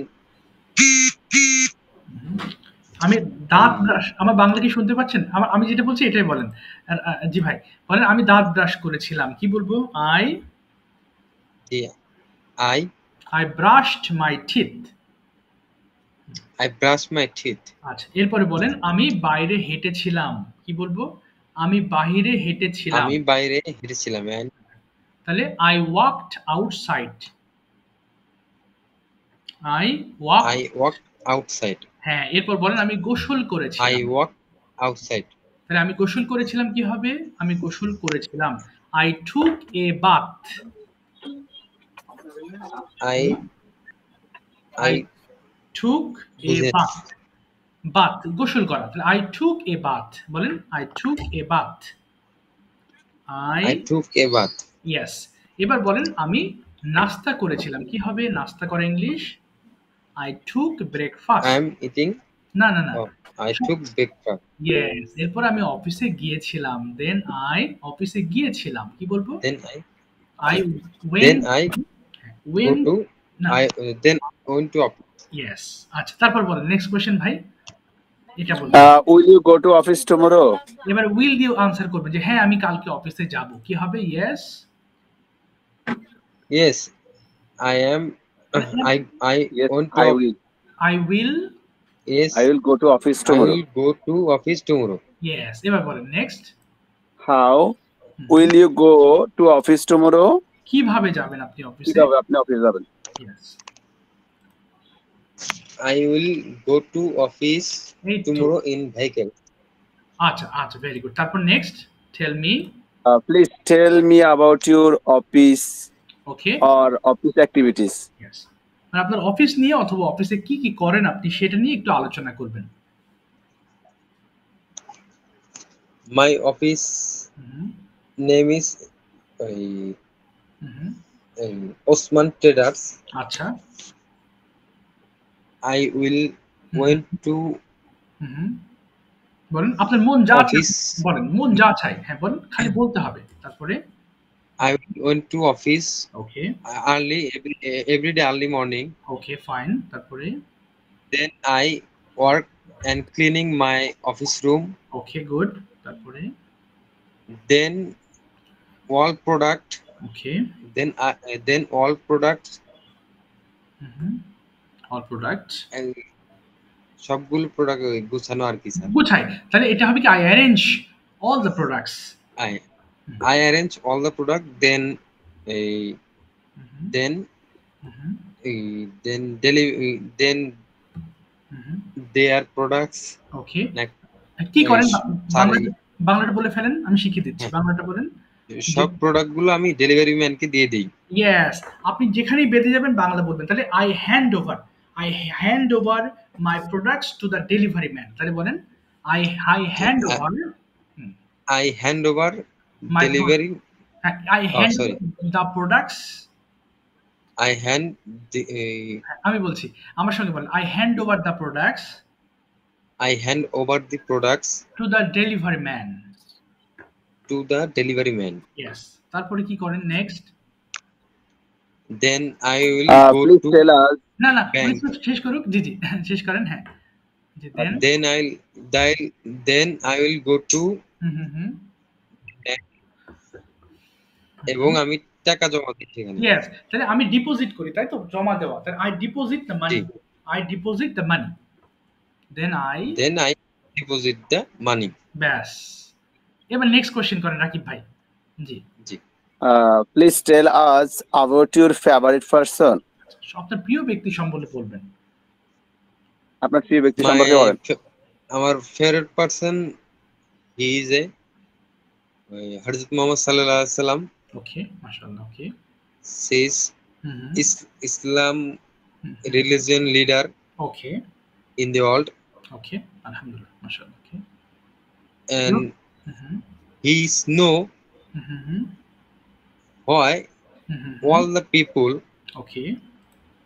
আমি দাঁত ব্রাশ, আমার বাংলা কি শুনতে পাচ্ছেন? আমি যেটা বলছি এটাই বলেন। জি ভাই বলেন, আমি দাঁত ব্রাশ করেছিলাম, কি বলবো? I brushed my teeth। I brushed my teeth. আচ্ছা, এরপরে বলেন আমি বাইরে হেঁটেছিলাম, কি বলবো? আমি বাইরে হেঁটেছিলাম। আমি বাইরে হেঁটেছিলাম। তাহলে I walked outside। I walked outside. হ্যাঁ, এরপর বলেন আমি গোসল করেছিলাম। I walked outside. তাহলে আমি গোসল করেছিলাম, কি হবে? আমি গোসল করেছিলাম। I took a bath। I took a bath। bath গোসল করা। তাহলে I took a bath। বলেন I took a bath। I took a bath. Yes। এবার বলেন আমি নাস্তা করেছিলাম, কি হবে নাস্তা করা English? I took breakfast। I am eating। না I took breakfast. Yes। এরপর আমি অফিসে গিয়েছিলাম। Then I অফিসে গিয়েছিলাম, কি বলবো? Then I went to office. Yes। আচ্ছা, তারপর বলেন নেক্সট কোশ্চেন ভাই। এটা বলুন। Will you go to office tomorrow? এবার উইল দিয়ে আনসার করবেন যে হ্যাঁ আমি কালকে অফিসে যাব, কি হবে? Yes। Yes, I am. Yes, want to. I will. I will। Yes, I will go to office I tomorrow. will go to office tomorrow. Yes। এবার বলেন next. How will you go to office tomorrow? কিভাবে যাবেন আপনি অফিসে? কিভাবে আপনি অফিসে যাবেন? Yes। I will go to office tomorrow in vehicle. আচ্ছা ভেরি গুড। তারপর next tell me. Please tell me about your office Okay। or office activities. Yes। মানে আপনার অফিস নিয়ে অথবা অফিসে কি কি করেন আপনি সেটা নিয়ে একটু আলোচনা করবেন। My office hmm, name is hmm, Osman Traders. আচ্ছা। I will hmm, went to হুম, বলেন আপনার মন যা চায় office. বলেন, মন যা চায়, হ্যাঁ বলেন, খালি বলতে হবে। তারপরে I went to office okay, early every day early morning. Okay fine. তারপরে Then I work and cleaning my office room. Okay good. তারপরে Then all product. Okay, Then all products all products and সবগুলো product গুছানো আর কি sir. গুছাই, তাহলে এটা হবে কি I arrange all the products. I arrange all the product. Then then then their products. ওকে, কি করেন Sorry, বাংলাটা বলে ফেলেন, আমি শিখিয়ে দিচ্ছি, বাংলাটা বলেন। সব প্রোডাক্ট গুলো আমি ডেলিভারি ম্যানকে দিয়ে দিই। ইয়েস, আপনি যেখানেই বেঁধে যাবেন বাংলা বলবেন। তাহলে I hand over my products to the delivery man. তাহলে বলেন I hand over I hand over my delivery. I hand sorry. the products. I hand the আমি বলছি, আমার সঙ্গে বলেন, I hand over the products I hand over the products to the delivery man. to the delivery man. Yes. তারপরে কি করেন next? Then I will go Please to tell us. না bank. শেষ করুক। জি শেষ করেন। হ্যাঁ জি, then I will go to এবং আমি টাকা জমা দিই সেখানে। ইয়েস, তাহলে আমি ডিপোজিট করি, তাই তো, জমা দেওয়া। তাহলে I deposit the money, I deposit the money, then I deposit the money. ব্যাস। এবার নেক্সট কোশ্চেন করেন রাকিব ভাই। জি জি। Please tell us about your favorite person. আপনার প্রিয় ব্যক্তি সম্বন্ধে বলবেন। আপনার প্রিয় ব্যক্তি সম্পর্কে বলেন। আমার favourite person he is a হযরত মুহাম্মদ সাল্লাল্লাহু আলাইহি সাল্লাম। ওকে, মাশাআল্লাহ। ওকে, says Islam religion leader okay, in the world. ওকে, আলহামদুলিল্লাহ, মাশাআল্লাহ। ওকে, And he is know why all the people okay,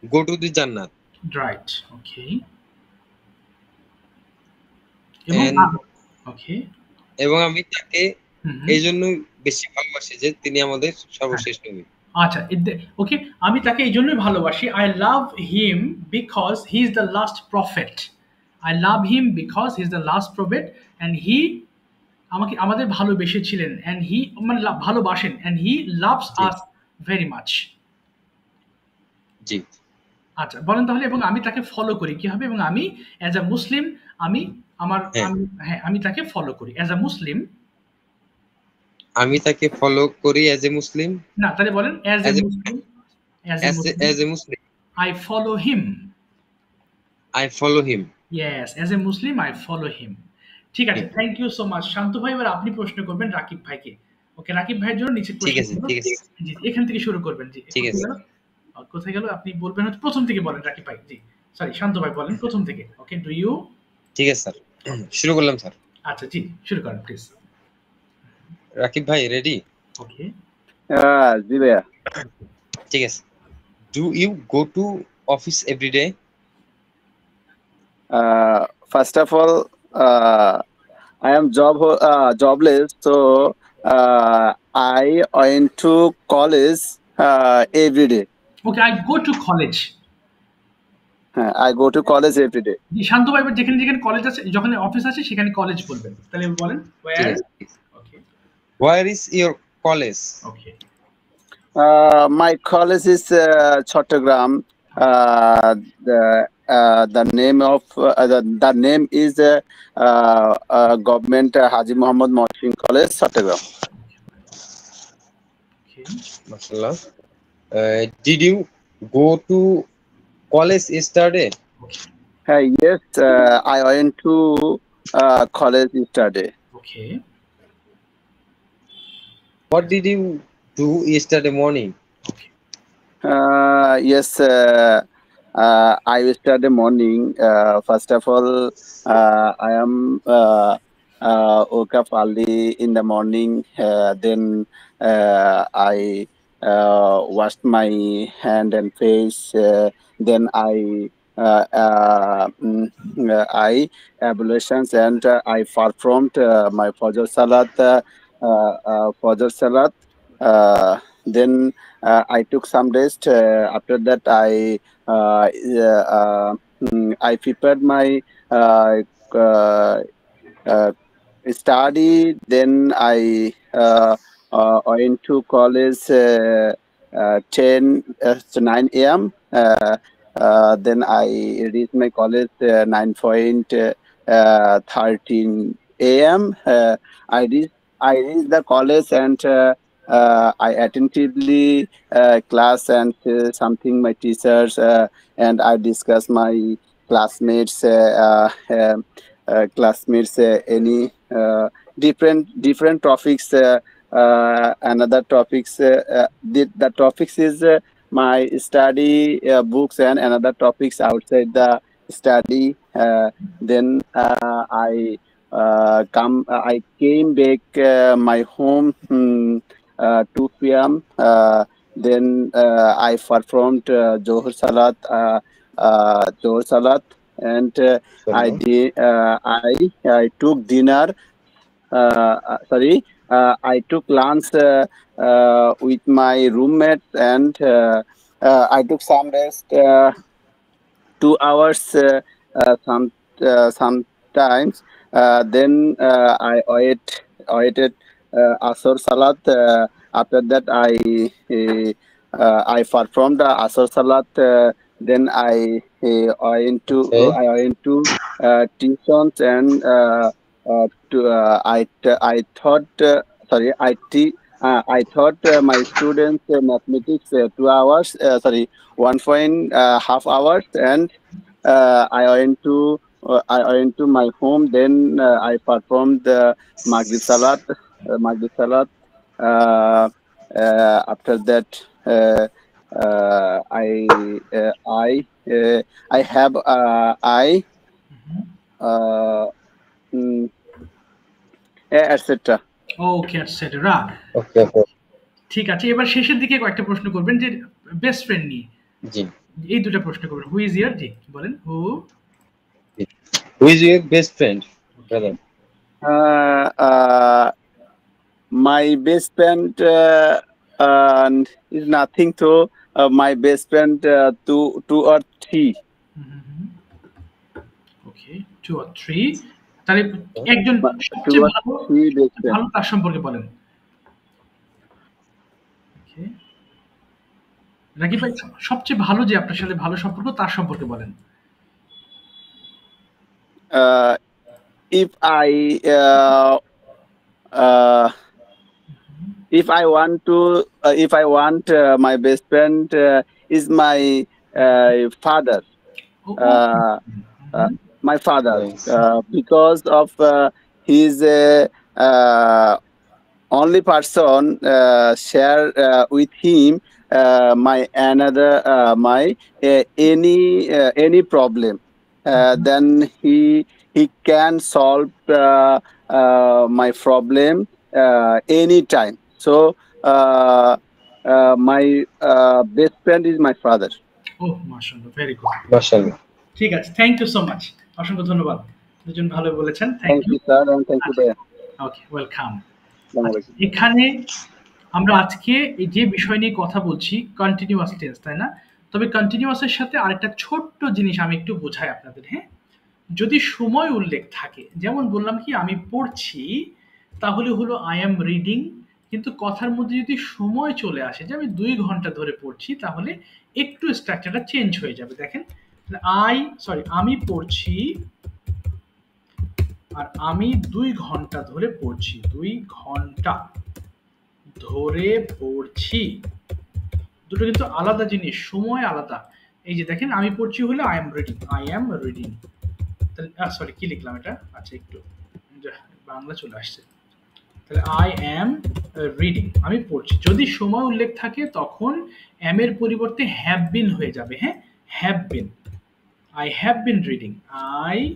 go to the Jannat. Right. Okay, And ওকে, এবং আমি তাকে এই জন্য বেশি ভালোবাসি যে তিনি আমাদের সর্বশ্রেষ্ঠ নবী। আচ্ছা, ওকে, আমি তাকে এই জন্যই ভালোবাসি। I love him because he is the last prophet. I love him because he is the last prophet and he আমাদের ভালোবেসেছিলেন, অ্যান্ড হি মানে ভালোবাসেন, and he loves us very much. জি, আচ্ছা বলেন তাহলে। এবং আমি তাকে ফলো করি, কি হবে? এবং আমি অ্যাজ আ মুসলিম আমি আমি তাকে ফলো করি অ্যাজ আ মুসলিম। আমি তাকে ফলো করি অ্যাজ এ মুসলিম। না, তাহলে বলেন as a Muslim, as a Muslim I follow him. I follow him. Yes, as a Muslim, I follow him. ঠিক আছে, থ্যাংক ইউ সো মাচ। শান্ত ভাই, এবার আপনি প্রশ্ন করবেন রাকিব ভাইকে। ওকে, রাকিব ভাইয়ের জন্য নিচে প্রশ্ন। ঠিক আছে। জি, এখান থেকে শুরু করবেন। জি, ঠিক আছে। কোথায় গেল? আপনি বলবেন হচ্ছে প্রথম থেকে বলেন রাকিব ভাই। জি, সরি, শান্ত ভাই বলেন প্রথম থেকে। ওকে, ডু ইউ? ঠিক আছে স্যার, শুরু করলাম স্যার। আচ্ছা জি, শুরু করেন প্লিজ। রাকিব ভাই রেডি? ওকে, জি ভাইয়া। ঠিক আছে। Do you go to office every day? First of all, I am jobless, so I went to college every day. Okay, I go to college. I go to college every day. জি, শান্ত ভাই এবার যেখানে যেখানে college আছে, যখন office আছে সেখানে college বলবেন। তাহলে বলেন where? Okay, Where is your college? Okay, My college is Chattogram. The name of the name is Government Haji Muhammad Mohsin College, Chattogram. Okay, Mashallah. Did you go to college yesterday? Yes, I went to college yesterday. Okay, What did you do yesterday morning? Yes, I will start the morning. First of all, I am woke up early in the morning. Then I washed my hand and face. Then I ablutions and I performed my Fajr Salat. Fajr Salat. Then I took some rest. After that, I prepared my uh, uh, study. Then I went to college 9 a.m. Then I reached my college 9:13 a.m. I reached the college and I attentively class and something my teachers and I discuss my classmates any different topics another topics the topics is my study books and another topics outside the study then I came back my home 2 p.m. Then I performed Zohar Salat, and I took dinner. I took lunch with my roommates, and I took some rest. 2 hours sometimes. Then I waited Asr Salat. After that, I performed the Asr Salat. Then I went to tuitions and I taught my students mathematics 2 hours. 1.5 hours, and I went to my home. Then I performed the Maghrib Salat. After that, I have etc. Okay etcetera. Okay ঠিক আছে, এবার শেষের দিকে কয়েকটা প্রশ্ন করবেন যে best friend নিয়ে। জি, এই দুটো প্রশ্ন করবেন। হু ইজ ইয়ার, জি বলেন। Who is your best friend brother? My best friend is nothing to my best friend two or three. Okay, 2 or 3। তাহলে একজন সবচেয়ে ভালো তার সম্পর্কে বলেন। ওকে, নাকি ভাই সবচেয়ে ভালো যে আপনার সাথে ভালো সম্পর্ক তার সম্পর্কে বলেন। If I want my best friend is my father. My father, because of his only person share with him my any problem. Then he can solve my problem anytime. So my best friend is my father. Oh, mashallah, very good. মাশাআল্লাহ। ঠিক আছে, thank you so much. অসংখ্য ধন্যবাদ, দুজন ভালো বলেছেন। Thank you sir, and thank you there. Okay, welcome. এখানে আমরা আজকে এই যে বিষয় নিয়ে কথা বলছি কন্টিনিউয়াস টেন্স, তাই না? তবে কন্টিনিউয়াসের সাথে আরেকটা ছোট্ট জিনিস আমি একটু বোঝাই আপনাদের। হ্যাঁ, যদি সময় উল্লেখ থাকে, যেমন বললাম কি আমি পড়ছি, তাহলে হলো আই অ্যাম রিডিং। কিন্তু কথার মধ্যে যদি সময় চলে আসে যে আমি 2 ঘন্টা ধরে পড়ছি, তাহলে একটু স্ট্রাকচারটা চেঞ্জ হয়ে যাবে। দেখেন, আমি পড়ছি আর আমি 2 ঘন্টা ধরে পড়ছি। 2 ঘন্টা ধরে পড়ছি, দুটো কিন্তু আলাদা জিনিস, সময় আলাদা। এই যে দেখেন, আমি পড়ছি হলো আই অ্যাম রিডিং। তাহলে কি লিখলাম এটা? আচ্ছা, একটু বাংলা চলে আসছে। তাহলে আই অ্যাম রিডিং, আমি পড়ছি। যদি সময় উল্লেখ থাকে তখন অ্যাম এর পরিবর্তে হ্যাভ বিন হয়ে যাবে। হ্যাঁ, have been. I have been reading. I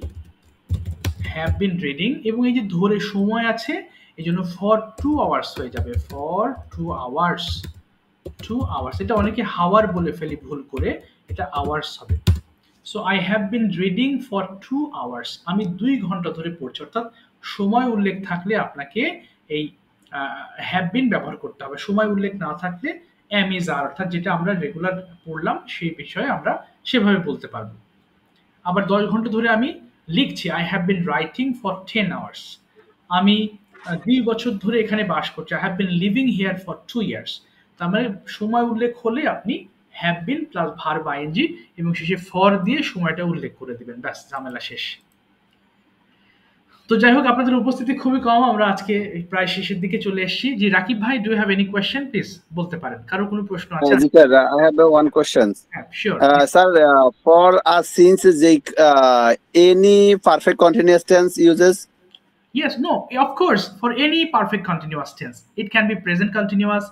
have been reading এবং এই যে ধরে সময় আছে এই জন্য for 2 hours হয়ে যাবে for 2 hours 2 hours এটা অনেকে হাওয়ার বলে ফেলি ভুল করে এটা আওয়ার্স হবে so I have been reading for 2 hours আমি 2 ঘন্টা ধরে পড়ছি অর্থাৎ সময় উল্লেখ থাকলে আপনাকে এই হ্যাভ বিন ব্যবহার করতে হবে সময় উল্লেখ না থাকলে এম ইজ আর অর্থাৎ যেটা আমরা রেগুলার পড়লাম সেই বিষয়ে আমরা সেভাবে বলতে পারবো আবার 10 ঘন্টা ধরে আমি লিখছি I have been writing for 10 hours আমি 2 বছর ধরে এখানে বাস করছি I have been living here for 2 years তার মানে সময় উল্লেখ হলে আপনি have been plus verb ING এবং শেষে ফর দিয়ে সময়টা উল্লেখ করে দিবেন ব্যাস ঝামেলা শেষ তো যাই হোক আপনাদের উপস্থিতি খুবই কম আমরা আজকে প্রায় শেষের দিকে চলে এসেছি জি রাকিব ভাই do you have any question please বলতে পারেন কারো কোনো প্রশ্ন আছে জি sir I have one question sure sir for us since any perfect continuous tense uses Yes, no, of course, for any perfect continuous tense. It can be present continuous,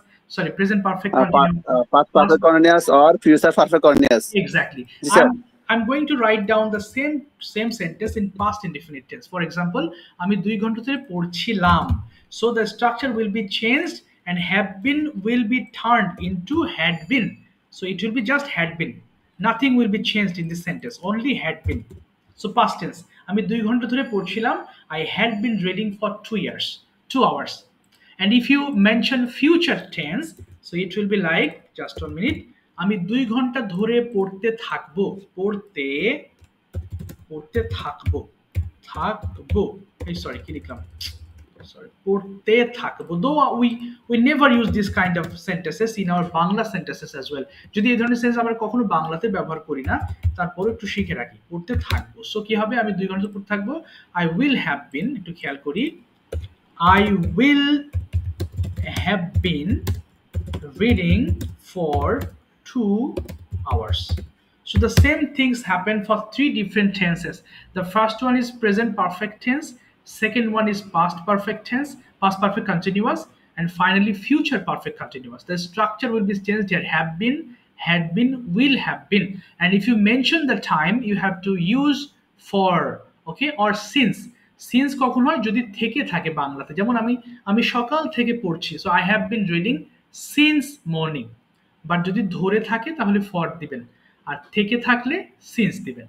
present perfect continuous. Past perfect continuous or future perfect continuous. Exactly. Yes, sir. I'm going to write down the same sentence in past indefinite tense. For example, আমি 2 ঘন্টা ধরে পড়ছিলাম. So the structure will be changed and have been will be turned into had been. So it will be just had been. Nothing will be changed in this sentence. Only had been. So past tense. আমি 2 ঘন্টা ধরে পড়ছিলাম I had been reading for 2 hours. And if you mention future tense, so it will be like just 1 minute. আমি 2 ঘন্টা ধরে পড়তে থাকবো এই সরি কি লিখলাম পড়তে থাকবো though we never use this kind of sentences in our Bangla sentences as well যদি এই ধরনের সেন্স আমরা কখনো বাংলাতে ব্যবহার করি না তারপর একটু শিখে রাখি পড়তে থাকবো সো কি হবে আমি 2 ঘন্টা পড়তে থাকবো I will have been একটু খেয়াল করি I will have been reading for 2 hours so the same things happen for 3 different tenses the first one is present perfect tense second one is past perfect tense past perfect continuous and finally future perfect continuous the structure will be changed here have been had been will have been and if you mention the time you have to use for okay or since কখন হয় যদি থেকে থাকে বাংলাতে যেমন আমি সকাল থেকে পড়ছি so I have been reading since morning but যদি ধরে থাকে তাহলে for দিবেন আর থেকে থাকলে since দিবেন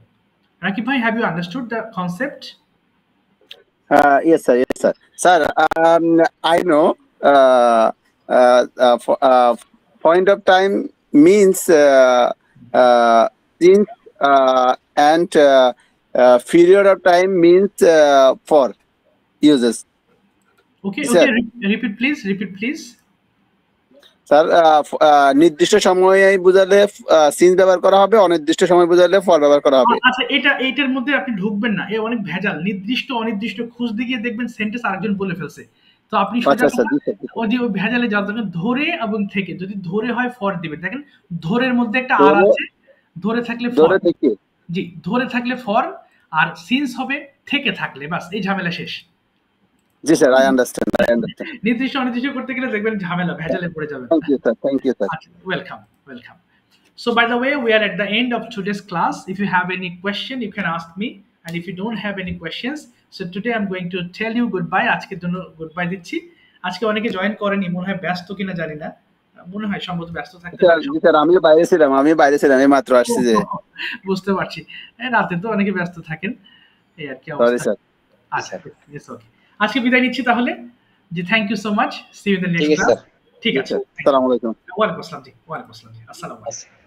রাকিব ভাই have you understood the concept yes sir sir I know point of time means since and period of time means for uses okay repeat please sir নির্দিষ্ট সময়ে বোঝালে সিন্স ব্যবহার করা হবে অনির্দিষ্ট সময় বোঝালে ফর ব্যবহার করা হবে আচ্ছা এটার মধ্যে আপনি ঢুকবেন না অনেক ভেজাল নির্দিষ্ট অনির্দিষ্ট খুঁজতে গিয়ে দেখবেন সেন্টেন্স আরেকজন বলে ফেলছে তো আপনি ওই ভেজালে যাওয়ার জন্য ধরে এবং থেকে যদি ধরে হয় ফর দিবেন দেখেন ধরের মধ্যে একটা আর আছে ধরে থাকলে ফর জি ধরে থাকলে ফর আর সিন্স হবে থেকে থাকলে বাস এই ঝামেলা শেষ জি স্যার I understand নির্দিষ্ট অনির্দিষ্ট করতে গেলে দেখবেন ঝামেলা ভেজালে পড়ে যাবেন thank you sir welcome so by the way we are at the end of today's class if you have any question you can ask me and if you don't have any questions so today I'm going to tell you goodbye আজকের জন্য goodbye দিচ্ছি আজকে অনেকে join করেনি মনে হয় ব্যস্ত কিনা জানি না মনে হয় সম্ভবত ব্যস্ত থাকতে স্যার আমি বাইরে ছিলাম এই মাত্র আসছি যে বুঝতে পারছি রাতে তো অনেকে ব্যস্ত থাকেন এই আর কি সরি স্যার আচ্ছা ইটস ওকে আজকে বিদায় নিচ্ছি তাহলে জি thank you so much see you in the next class ঠিক আছে আসসালামু আলাইকুম ওয়া আলাইকুম আসসালাম জি আসসালামু আলাইকুম